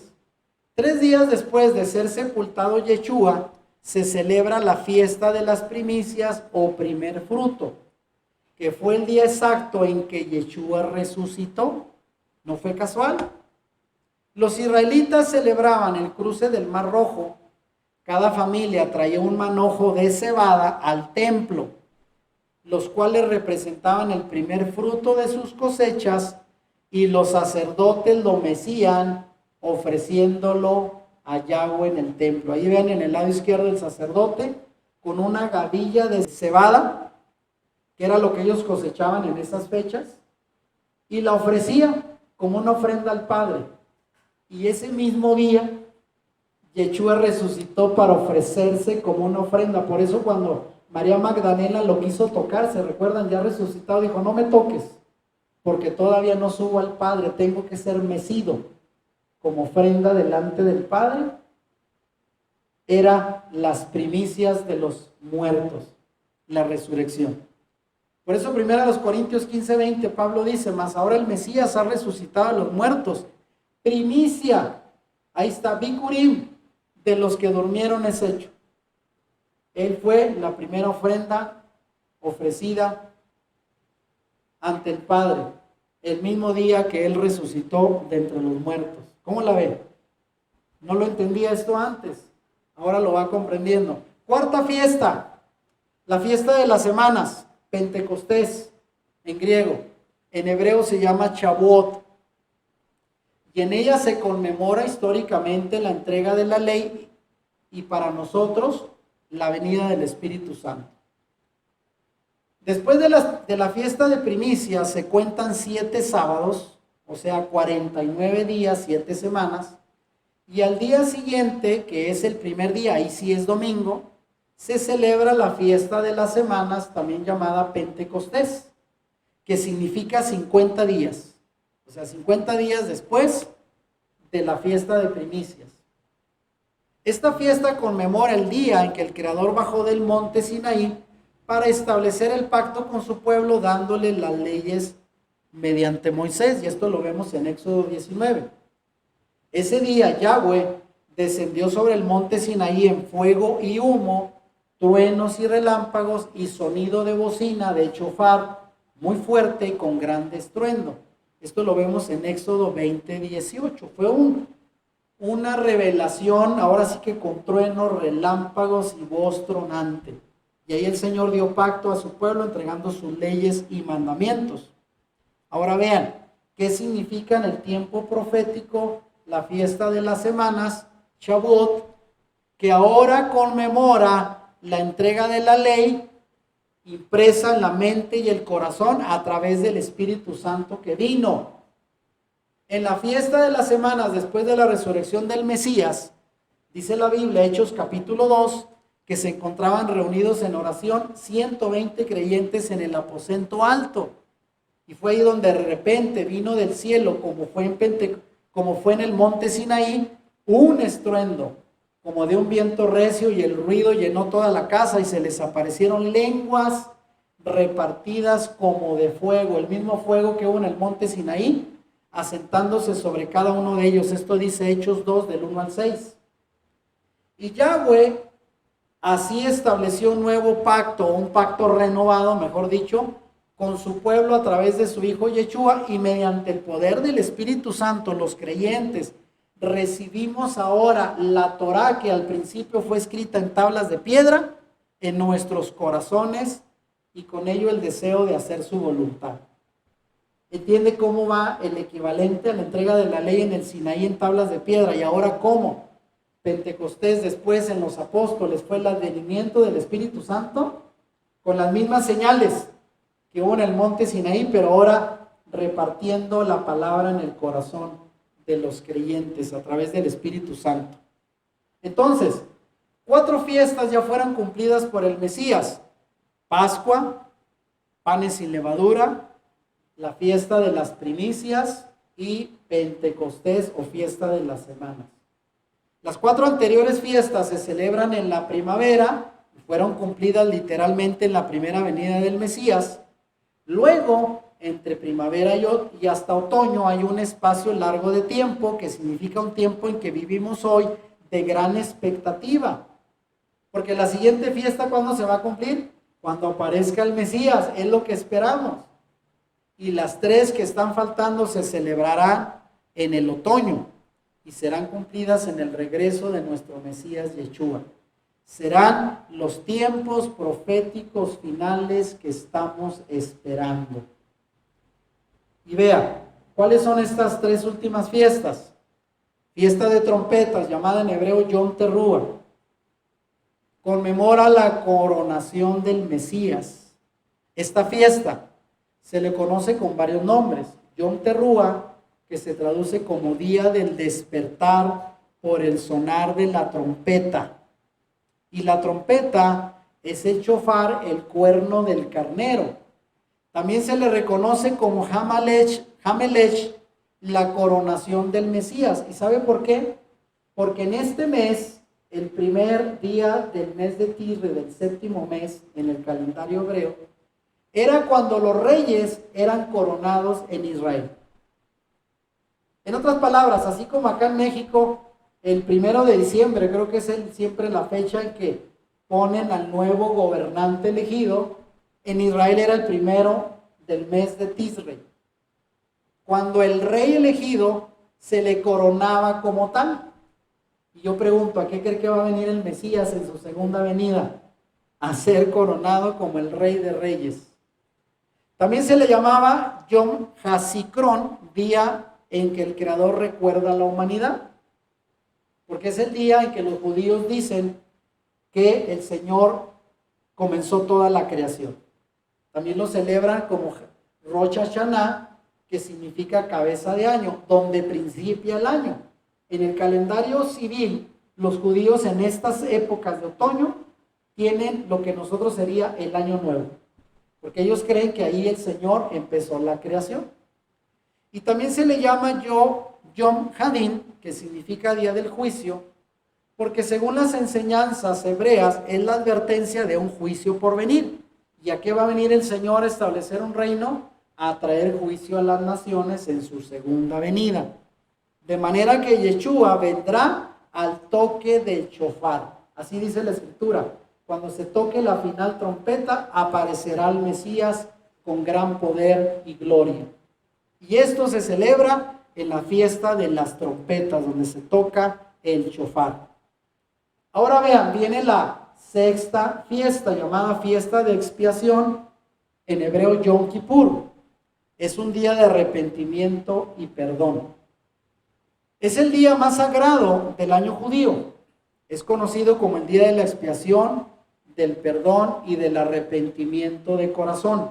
3 días después de ser sepultado Yeshua, se celebra la fiesta de las primicias o primer fruto, que fue el día exacto en que Yeshua resucitó. No fue casual. Los israelitas celebraban el cruce del Mar Rojo. Cada familia traía un manojo de cebada al templo, los cuales representaban el primer fruto de sus cosechas, y los sacerdotes lo mecían ofreciéndolo a Yahweh en el templo. Ahí ven en el lado izquierdo el sacerdote con una gavilla de cebada, que era lo que ellos cosechaban en esas fechas, y la ofrecía como una ofrenda al Padre. Y ese mismo día, Yeshua resucitó para ofrecerse como una ofrenda. Por eso cuando María Magdalena lo quiso tocar, ¿se recuerdan? Ya resucitado, dijo, no me toques, porque todavía no subo al Padre, tengo que ser mecido como ofrenda delante del Padre. Era las primicias de los muertos, la resurrección. Por eso 1 Corintios 15:20, Pablo dice, mas ahora el Mesías ha resucitado a los muertos. Primicia, ahí está, Bikurim, de los que durmieron es hecho. Él fue la primera ofrenda ofrecida ante el Padre, el mismo día que Él resucitó de entre los muertos. ¿Cómo la ve? No lo entendía esto antes, ahora lo va comprendiendo. Cuarta fiesta, la fiesta de las semanas, Pentecostés, en griego. En hebreo se llama Shavuot. Y en ella se conmemora históricamente la entrega de la ley y para nosotros la venida del Espíritu Santo. Después de la fiesta de primicias se cuentan 7 sábados, o sea 49 días, 7 semanas, y al día siguiente, que es el primer día, ahí sí es domingo, se celebra la fiesta de las semanas, también llamada Pentecostés, que significa 50 días. O sea, 50 días después de la fiesta de primicias. Esta fiesta conmemora el día en que el Creador bajó del monte Sinaí para establecer el pacto con su pueblo, dándole las leyes mediante Moisés. Y esto lo vemos en Éxodo 19. Ese día Yahweh descendió sobre el monte Sinaí en fuego y humo, truenos y relámpagos y sonido de bocina de chofar muy fuerte y con gran estruendo. Esto lo vemos en Éxodo 20:18. Fue una revelación, ahora sí que con truenos, relámpagos y voz tronante. Y ahí el Señor dio pacto a su pueblo entregando sus leyes y mandamientos. Ahora vean, ¿qué significa en el tiempo profético la fiesta de las semanas, Shavuot, que ahora conmemora la entrega de la ley impresa en la mente y el corazón a través del Espíritu Santo que vino? En la fiesta de las semanas, después de la resurrección del Mesías, dice la Biblia, Hechos capítulo 2, que se encontraban reunidos en oración 120 creyentes en el aposento alto. Y fue ahí donde de repente vino del cielo, como fue en el monte Sinaí, un estruendo, como de un viento recio, y el ruido llenó toda la casa, y se les aparecieron lenguas repartidas como de fuego, el mismo fuego que hubo en el monte Sinaí, asentándose sobre cada uno de ellos. Esto dice Hechos 2, del 1 al 6. Y Yahweh así estableció un nuevo pacto, un pacto renovado, mejor dicho, con su pueblo a través de su Hijo Yeshua, y mediante el poder del Espíritu Santo, los creyentes recibimos ahora la Torá, que al principio fue escrita en tablas de piedra, en nuestros corazones, y con ello el deseo de hacer su voluntad. ¿Entiende cómo va el equivalente a la entrega de la ley en el Sinaí en tablas de piedra? Y ahora cómo Pentecostés, después en los apóstoles, fue el advenimiento del Espíritu Santo con las mismas señales que hubo en el monte Sinaí, pero ahora repartiendo la palabra en el corazón de los creyentes a través del Espíritu Santo. Entonces, 4 fiestas ya fueron cumplidas por el Mesías: Pascua, panes sin levadura, la fiesta de las primicias y Pentecostés o fiesta de las semanas. Las 4 anteriores fiestas se celebran en la primavera y fueron cumplidas literalmente en la primera venida del Mesías. Luego, entre primavera y hasta otoño, hay un espacio largo de tiempo, que significa un tiempo en que vivimos hoy de gran expectativa. Porque la siguiente fiesta, ¿cuándo se va a cumplir? Cuando aparezca el Mesías, es lo que esperamos. y las 3 que están faltando se celebrarán en el otoño y serán cumplidas en el regreso de nuestro Mesías Yeshua. Serán los tiempos proféticos finales que estamos esperando. Y vea, ¿cuáles son estas 3 últimas fiestas? Fiesta de trompetas, llamada en hebreo Yom Teruah, conmemora la coronación del Mesías. Esta fiesta se le conoce con varios nombres. Yom Teruah, que se traduce como día del despertar por el sonar de la trompeta. Y la trompeta es el shofar, el cuerno del carnero. También se le reconoce como Hamelech, la coronación del Mesías. ¿Y sabe por qué? Porque en este mes, el primer día del mes de Tisri, del 7º mes en el calendario hebreo, era cuando los reyes eran coronados en Israel. En otras palabras, así como acá en México, el 1 de diciembre, creo que es siempre la fecha en que ponen al nuevo gobernante elegido, en Israel era el 1 del mes de Tisri, cuando el rey elegido se le coronaba como tal. Y yo pregunto, ¿a qué cree que va a venir el Mesías en su segunda venida? A ser coronado como el Rey de Reyes. También se le llamaba Yom HaZikaron, día en que el Creador recuerda a la humanidad, porque es el día en que los judíos dicen que el Señor comenzó toda la creación. También lo celebran como Rosh Hashanah, que significa cabeza de año, donde principia el año. En el calendario civil, los judíos en estas épocas de otoño tienen lo que nosotros sería el año nuevo, porque ellos creen que ahí el Señor empezó la creación. Y también se le llama Yom Hadin, que significa día del juicio, porque según las enseñanzas hebreas es la advertencia de un juicio por venir. ¿Y a qué va a venir el Señor a establecer un reino? A traer juicio a las naciones en su segunda venida. De manera que Yeshua vendrá al toque del shofar. Así dice la Escritura. Cuando se toque la final trompeta, aparecerá el Mesías con gran poder y gloria. Y esto se celebra en la fiesta de las trompetas, donde se toca el shofar. Ahora vean, viene la 6ª fiesta, llamada fiesta de expiación, en hebreo Yom Kippur. Es un día de arrepentimiento y perdón. Es el día más sagrado del año judío. Es conocido como el día de la expiación, del perdón y del arrepentimiento de corazón.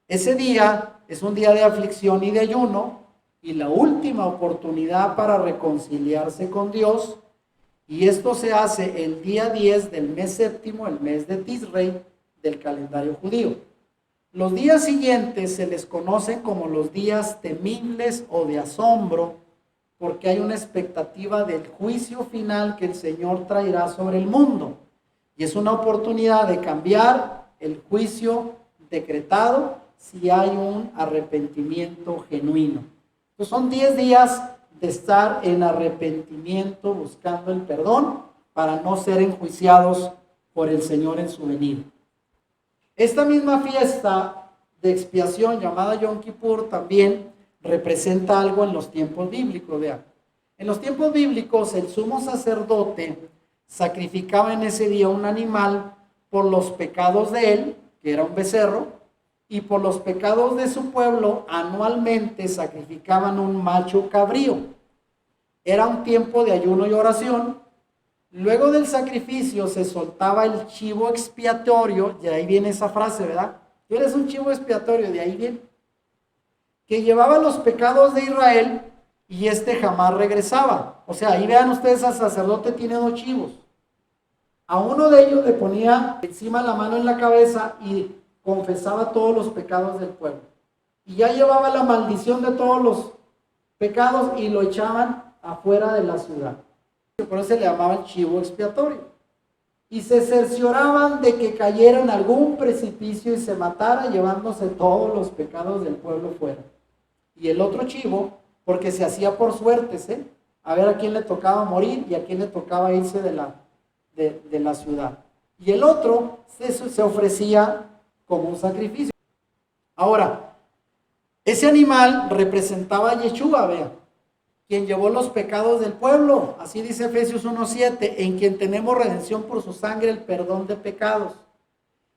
Ese día es un día de aflicción y de ayuno y la última oportunidad para reconciliarse con Dios. Y esto se hace el día 10 del mes 7º, el mes de Tisri, del calendario judío. Los días siguientes se les conocen como los días temibles o de asombro, porque hay una expectativa del juicio final que el Señor traerá sobre el mundo. Y es una oportunidad de cambiar el juicio decretado si hay un arrepentimiento genuino. Entonces son 10 días de estar en arrepentimiento, buscando el perdón, para no ser enjuiciados por el Señor en su venida. Esta misma fiesta de expiación llamada Yom Kippur también representa algo en los tiempos bíblicos. Vean, en los tiempos bíblicos el sumo sacerdote sacrificaba en ese día un animal por los pecados de él, que era un becerro, y por los pecados de su pueblo anualmente sacrificaban un macho cabrío. Era un tiempo de ayuno y oración. Luego del sacrificio se soltaba el chivo expiatorio, de ahí viene esa frase, ¿verdad? Tú eres un chivo expiatorio, de ahí viene, que llevaba los pecados de Israel y jamás regresaba. O sea, ahí vean ustedes, al sacerdote tiene 2 chivos. A uno de ellos le ponía encima la mano en la cabeza y confesaba todos los pecados del pueblo. Y ya llevaba la maldición de todos los pecados y lo echaban afuera de la ciudad. Por eso se le llamaba el chivo expiatorio. Y se cercioraban de que cayera en algún precipicio y se matara, llevándose todos los pecados del pueblo fuera. Y el otro chivo, porque se hacía por suertes, a ver a quién le tocaba morir y a quién le tocaba irse de la ciudad. Y el otro se ofrecía como un sacrificio. Ahora, Ese animal representaba a Yeshua, vean, quien llevó los pecados del pueblo. Así dice Efesios 1:7, en quien tenemos redención por su sangre, el perdón de pecados.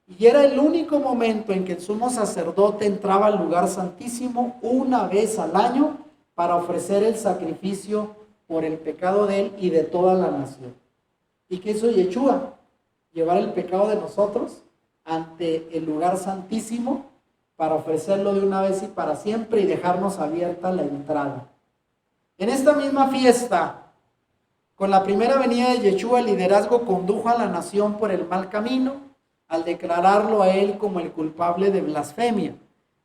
Y era el único momento en que el sumo sacerdote entraba al lugar santísimo una vez al año para ofrecer el sacrificio por el pecado de él y de toda la nación. ¿Y qué hizo Yeshua? Llevar el pecado de nosotros ante el lugar santísimo para ofrecerlo de una vez y para siempre y dejarnos abierta la entrada. En esta misma fiesta, con la primera venida de Yeshua, el liderazgo condujo a la nación por el mal camino al declararlo a él como el culpable de blasfemia.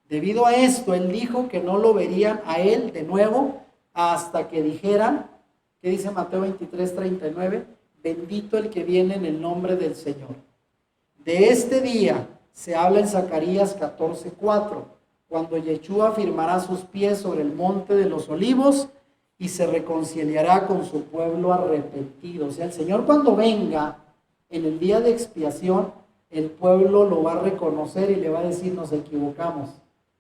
Debido a esto, él dijo que no lo verían a él de nuevo hasta que dijeran, ¿qué dice Mateo 23:39? Bendito el que viene en el nombre del Señor. De este día se habla en Zacarías 14:4, cuando Yeshua firmará sus pies sobre el monte de los olivos y se reconciliará con su pueblo arrepentido. O sea, el Señor cuando venga en el día de expiación, el pueblo lo va a reconocer y le va a decir, nos equivocamos,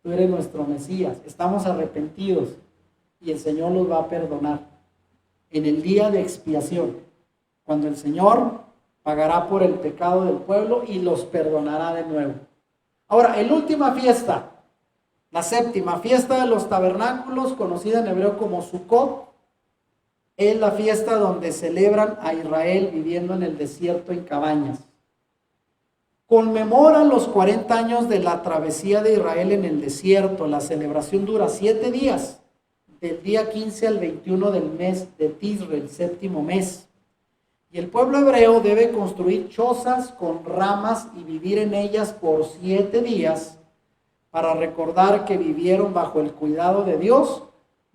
tú eres nuestro Mesías, estamos arrepentidos, y el Señor los va a perdonar. En el día de expiación, cuando el Señor pagará por el pecado del pueblo y los perdonará de nuevo. Ahora, en la última fiesta, la séptima fiesta de los tabernáculos, conocida en hebreo como Sukkot, es la fiesta donde celebran a Israel viviendo en el desierto en cabañas. Conmemoran los 40 años de la travesía de Israel en el desierto. La celebración dura 7 días, del día 15 al 21 del mes de Tisre, el séptimo mes. Y el pueblo hebreo debe construir chozas con ramas y vivir en ellas por 7 días para recordar que vivieron bajo el cuidado de Dios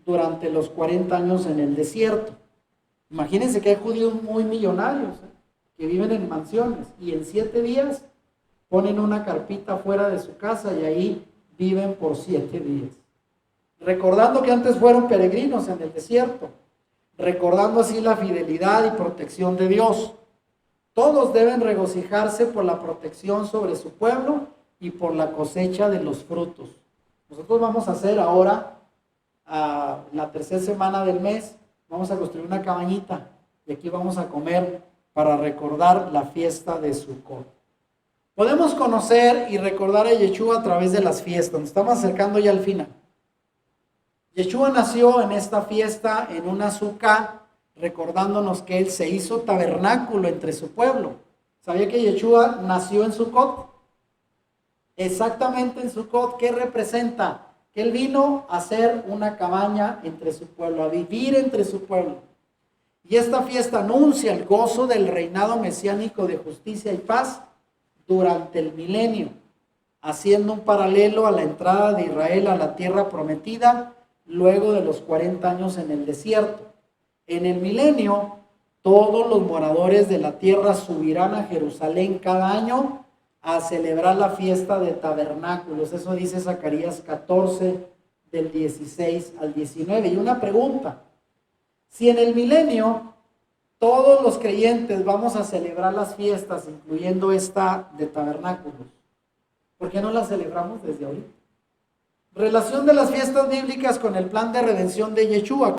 durante los 40 años en el desierto. Imagínense que hay judíos muy millonarios que viven en mansiones y en 7 días ponen una carpita fuera de su casa y ahí viven por 7 días. Recordando que antes fueron peregrinos en el desierto, recordando así la fidelidad y protección de Dios. Todos deben regocijarse por la protección sobre su pueblo y por la cosecha de los frutos. Nosotros vamos a hacer ahora, la tercera semana del mes, vamos a construir una cabañita y aquí vamos a comer para recordar la fiesta de Sukkot. Podemos conocer y recordar a Yeshua a través de las fiestas. Nos estamos acercando ya al final. Yeshua nació en esta fiesta en una sukkah, recordándonos que él se hizo tabernáculo entre su pueblo. ¿Sabía que Yeshua nació en Sukkot? Exactamente en Sukkot. ¿Qué representa? Que él vino a hacer una cabaña entre su pueblo, a vivir entre su pueblo. Y esta fiesta anuncia el gozo del reinado mesiánico de justicia y paz durante el milenio, haciendo un paralelo a la entrada de Israel a la tierra prometida luego de los 40 años en el desierto. En el milenio, todos los moradores de la tierra subirán a Jerusalén cada año a celebrar la fiesta de tabernáculos. Eso dice Zacarías 14, del 16 al 19. Y una pregunta: si en el milenio todos los creyentes vamos a celebrar las fiestas, incluyendo esta de tabernáculos, ¿por qué no las celebramos desde ahorita? Relación de las fiestas bíblicas con el plan de redención de Yeshua.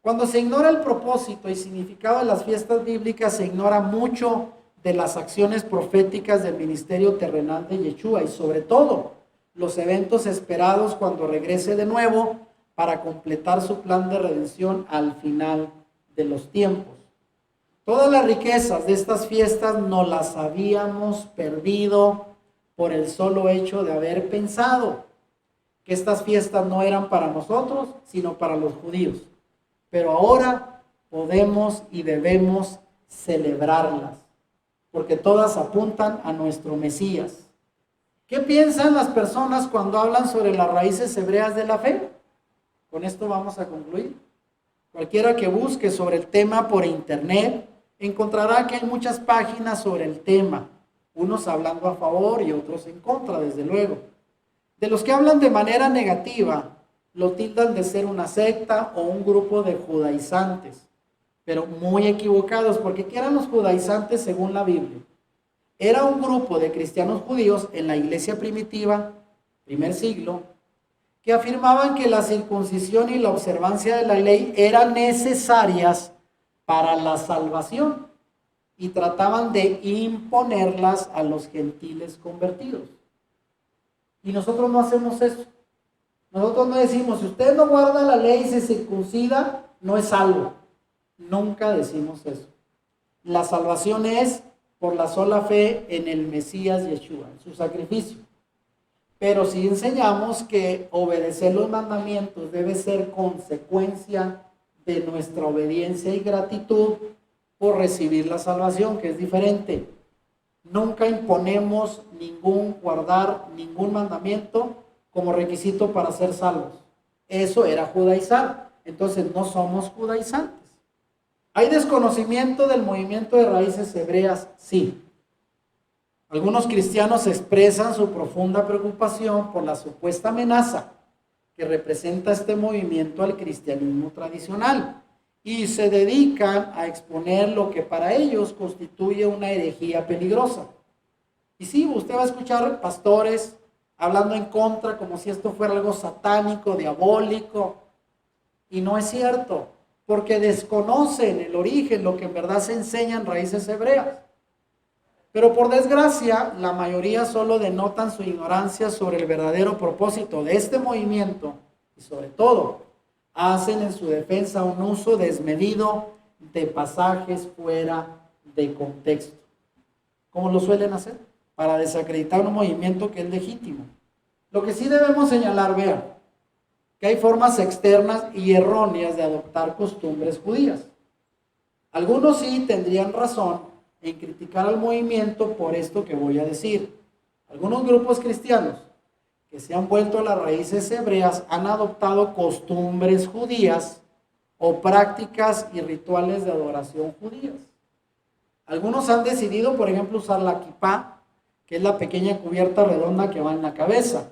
Cuando se ignora el propósito y significado de las fiestas bíblicas, se ignora mucho de las acciones proféticas del ministerio terrenal de Yeshua y sobre todo los eventos esperados cuando regrese de nuevo para completar su plan de redención al final de los tiempos. Todas las riquezas de estas fiestas no las habíamos perdido por el solo hecho de haber pensado que estas fiestas no eran para nosotros, sino para los judíos. Pero ahora podemos y debemos celebrarlas, porque todas apuntan a nuestro Mesías. ¿Qué piensan las personas cuando hablan sobre las raíces hebreas de la fe? Con esto vamos a concluir. Cualquiera que busque sobre el tema por internet encontrará que hay muchas páginas sobre el tema, unos hablando a favor y otros en contra, desde luego. De los que hablan de manera negativa, lo tildan de ser una secta o un grupo de judaizantes, pero muy equivocados, porque ¿qué eran los judaizantes según la Biblia? Era un grupo de cristianos judíos en la iglesia primitiva, primer siglo, que afirmaban que la circuncisión y la observancia de la ley eran necesarias para la salvación y trataban de imponerlas a los gentiles convertidos. Y nosotros no hacemos eso. Nosotros no decimos, si usted no guarda la ley y se circuncida, no es salvo. Nunca decimos eso. La salvación es por la sola fe en el Mesías Yeshua, en su sacrificio. Pero sí enseñamos que obedecer los mandamientos debe ser consecuencia de nuestra obediencia y gratitud por recibir la salvación, que es diferente. Nunca imponemos guardar ningún mandamiento como requisito para ser salvos. Eso era judaizar. Entonces no somos judaizantes. ¿Hay desconocimiento del movimiento de raíces hebreas? Sí. Algunos cristianos expresan su profunda preocupación por la supuesta amenaza que representa este movimiento al cristianismo tradicional y se dedican a exponer lo que para ellos constituye una herejía peligrosa. Y sí, usted va a escuchar pastores hablando en contra como si esto fuera algo satánico, diabólico, y no es cierto, porque desconocen el origen, lo que en verdad se enseña en raíces hebreas. Pero por desgracia, la mayoría solo denotan su ignorancia sobre el verdadero propósito de este movimiento y sobre todo, hacen en su defensa un uso desmedido de pasajes fuera de contexto. ¿Cómo lo suelen hacer? Para desacreditar un movimiento que es legítimo. Lo que sí debemos señalar, vean, que hay formas externas y erróneas de adoptar costumbres judías. Algunos sí tendrían razón en criticar al movimiento por esto que voy a decir. Algunos grupos cristianos que se han vuelto a las raíces hebreas han adoptado costumbres judías o prácticas y rituales de adoración judías. Algunos han decidido, por ejemplo, usar la kipá, que es la pequeña cubierta redonda que va en la cabeza.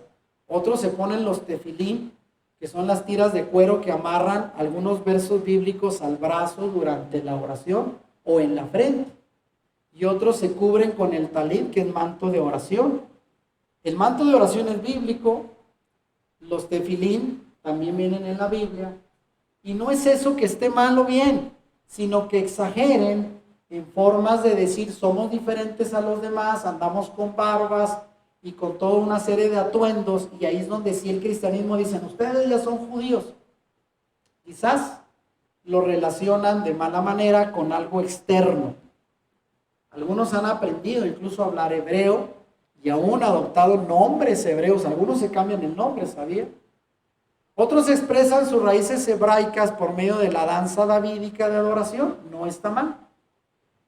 Otros se ponen los tefilín, que son las tiras de cuero que amarran algunos versos bíblicos al brazo durante la oración o en la frente. Y otros se cubren con el talit, que es manto de oración. El manto de oración es bíblico, los tefilín también vienen en la Biblia, y no es eso que esté mal o bien, sino que exageren en formas de decir somos diferentes a los demás, andamos con barbas y con toda una serie de atuendos, y ahí es donde sí el cristianismo dicen, ustedes ya son judíos. Quizás lo relacionan de mala manera con algo externo. Algunos han aprendido incluso a hablar hebreo y aún adoptado nombres hebreos. Algunos se cambian el nombre, ¿sabía? Otros expresan sus raíces hebraicas por medio de la danza davídica de adoración. No está mal.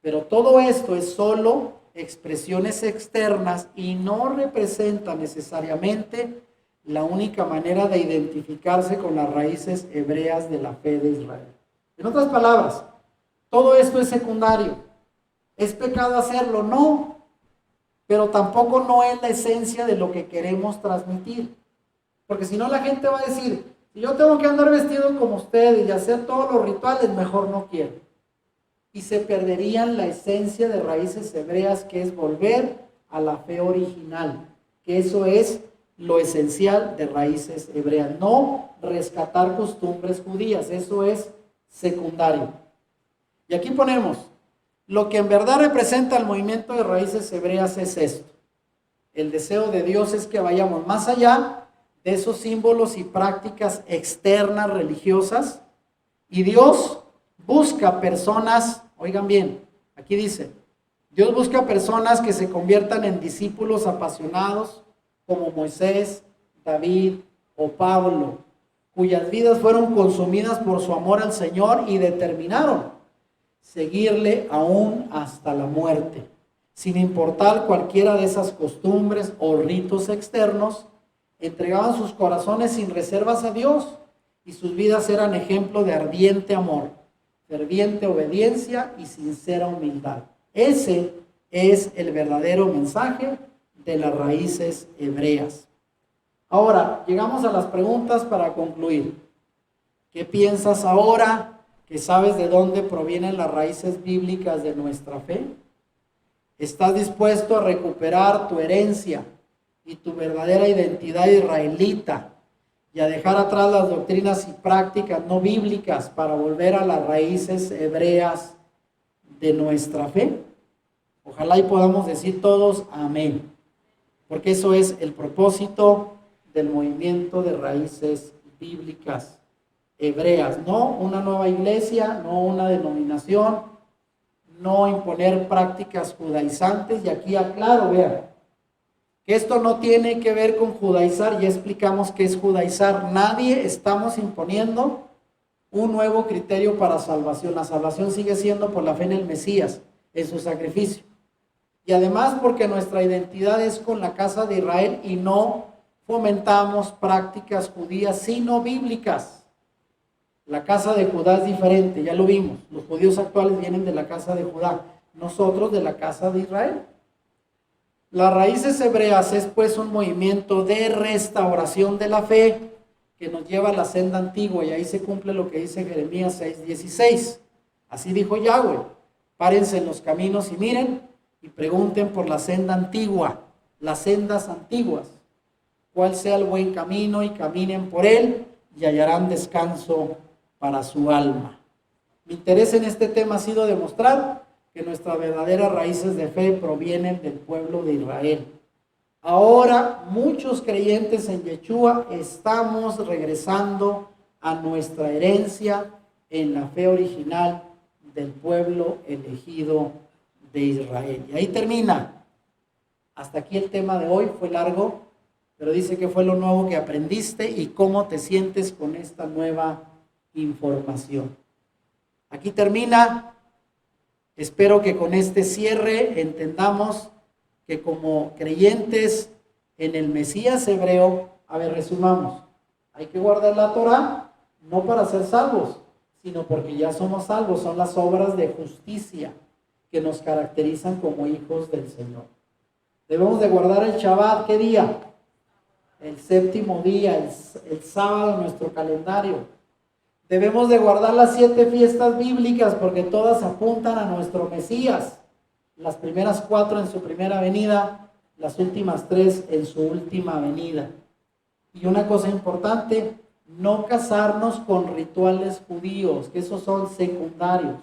Pero todo esto es solo expresiones externas y no representa necesariamente la única manera de identificarse con las raíces hebreas de la fe de Israel. En otras palabras, todo esto es secundario. ¿Es pecado hacerlo? No, pero tampoco no es la esencia de lo que queremos transmitir. Porque si no la gente va a decir, si yo tengo que andar vestido como ustedes y hacer todos los rituales, mejor no quiero. Y se perderían la esencia de raíces hebreas, que es volver a la fe original, que eso es lo esencial de raíces hebreas. No rescatar costumbres judías, eso es secundario. Y aquí ponemos, lo que en verdad representa el movimiento de raíces hebreas es esto. El deseo de Dios es que vayamos más allá de esos símbolos y prácticas externas religiosas. Y Dios busca personas, oigan bien, aquí dice, Dios busca personas que se conviertan en discípulos apasionados como Moisés, David o Pablo, cuyas vidas fueron consumidas por su amor al Señor y determinaron seguirle aún hasta la muerte, sin importar cualquiera de esas costumbres o ritos externos. Entregaban sus corazones sin reservas a Dios y sus vidas eran ejemplo de ardiente amor, ferviente obediencia y sincera humildad. Ese es el verdadero mensaje de las raíces hebreas. Ahora, llegamos a las preguntas para concluir. ¿Qué piensas ahora que sabes de dónde provienen las raíces bíblicas de nuestra fe? ¿Estás dispuesto a recuperar tu herencia y tu verdadera identidad israelita y a dejar atrás las doctrinas y prácticas no bíblicas para volver a las raíces hebreas de nuestra fe. Ojalá y podamos decir todos amén, porque eso es el propósito del movimiento de raíces bíblicas hebreas, no una nueva iglesia, no una denominación, no imponer prácticas judaizantes. Y aquí aclaro, vean, que esto no tiene que ver con judaizar, ya explicamos qué es judaizar. Nadie estamos imponiendo un nuevo criterio para salvación. La salvación sigue siendo por la fe en el Mesías, en su sacrificio. Y además porque nuestra identidad es con la casa de Israel y no fomentamos prácticas judías sino bíblicas. La casa de Judá es diferente, ya lo vimos. Los judíos actuales vienen de la casa de Judá, nosotros de la casa de Israel. Las raíces hebreas es pues un movimiento de restauración de la fe que nos lleva a la senda antigua, y ahí se cumple lo que dice Jeremías 6:16. Así dijo Yahweh: párense en los caminos y miren y pregunten por la senda antigua, las sendas antiguas, cuál sea el buen camino, y caminen por él y hallarán descanso para su alma. Mi interés en este tema ha sido demostrar que nuestras verdaderas raíces de fe provienen del pueblo de Israel. Ahora muchos creyentes en Yeshua estamos regresando a nuestra herencia en la fe original del pueblo elegido de Israel. Y ahí termina. Hasta aquí el tema de hoy. Fue largo, pero dice que fue lo nuevo que aprendiste y cómo te sientes con esta nueva información. Aquí termina. Espero que con este cierre entendamos que como creyentes en el Mesías hebreo, a ver, resumamos, hay que guardar la Torah no para ser salvos, sino porque ya somos salvos. Son las obras de justicia que nos caracterizan como hijos del Señor. Debemos de guardar el Shabbat. ¿Qué día? El séptimo día, el sábado en nuestro calendario. Debemos de guardar las 7 fiestas bíblicas porque todas apuntan a nuestro Mesías. Las primeras 4 en su primera venida, las últimas 3 en su última venida. Y una cosa importante, no casarnos con rituales judíos, que esos son secundarios.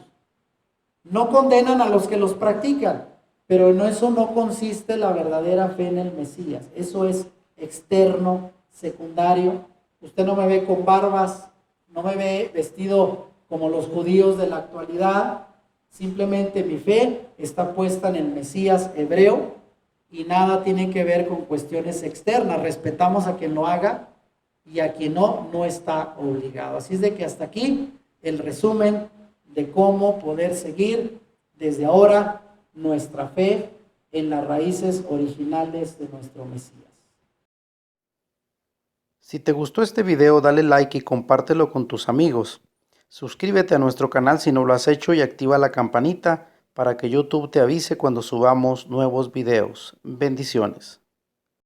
No condenan a los que los practican, pero en eso no consiste la verdadera fe en el Mesías. Eso es externo, secundario. Usted no me ve con barbas, no me ve vestido como los judíos de la actualidad. Simplemente mi fe está puesta en el Mesías hebreo y nada tiene que ver con cuestiones externas. Respetamos a quien lo haga y a quien no, no está obligado. Así es de que hasta aquí el resumen de cómo poder seguir desde ahora nuestra fe en las raíces originales de nuestro Mesías. Si te gustó este video, dale like y compártelo con tus amigos. Suscríbete a nuestro canal si no lo has hecho y activa la campanita para que YouTube te avise cuando subamos nuevos videos. Bendiciones.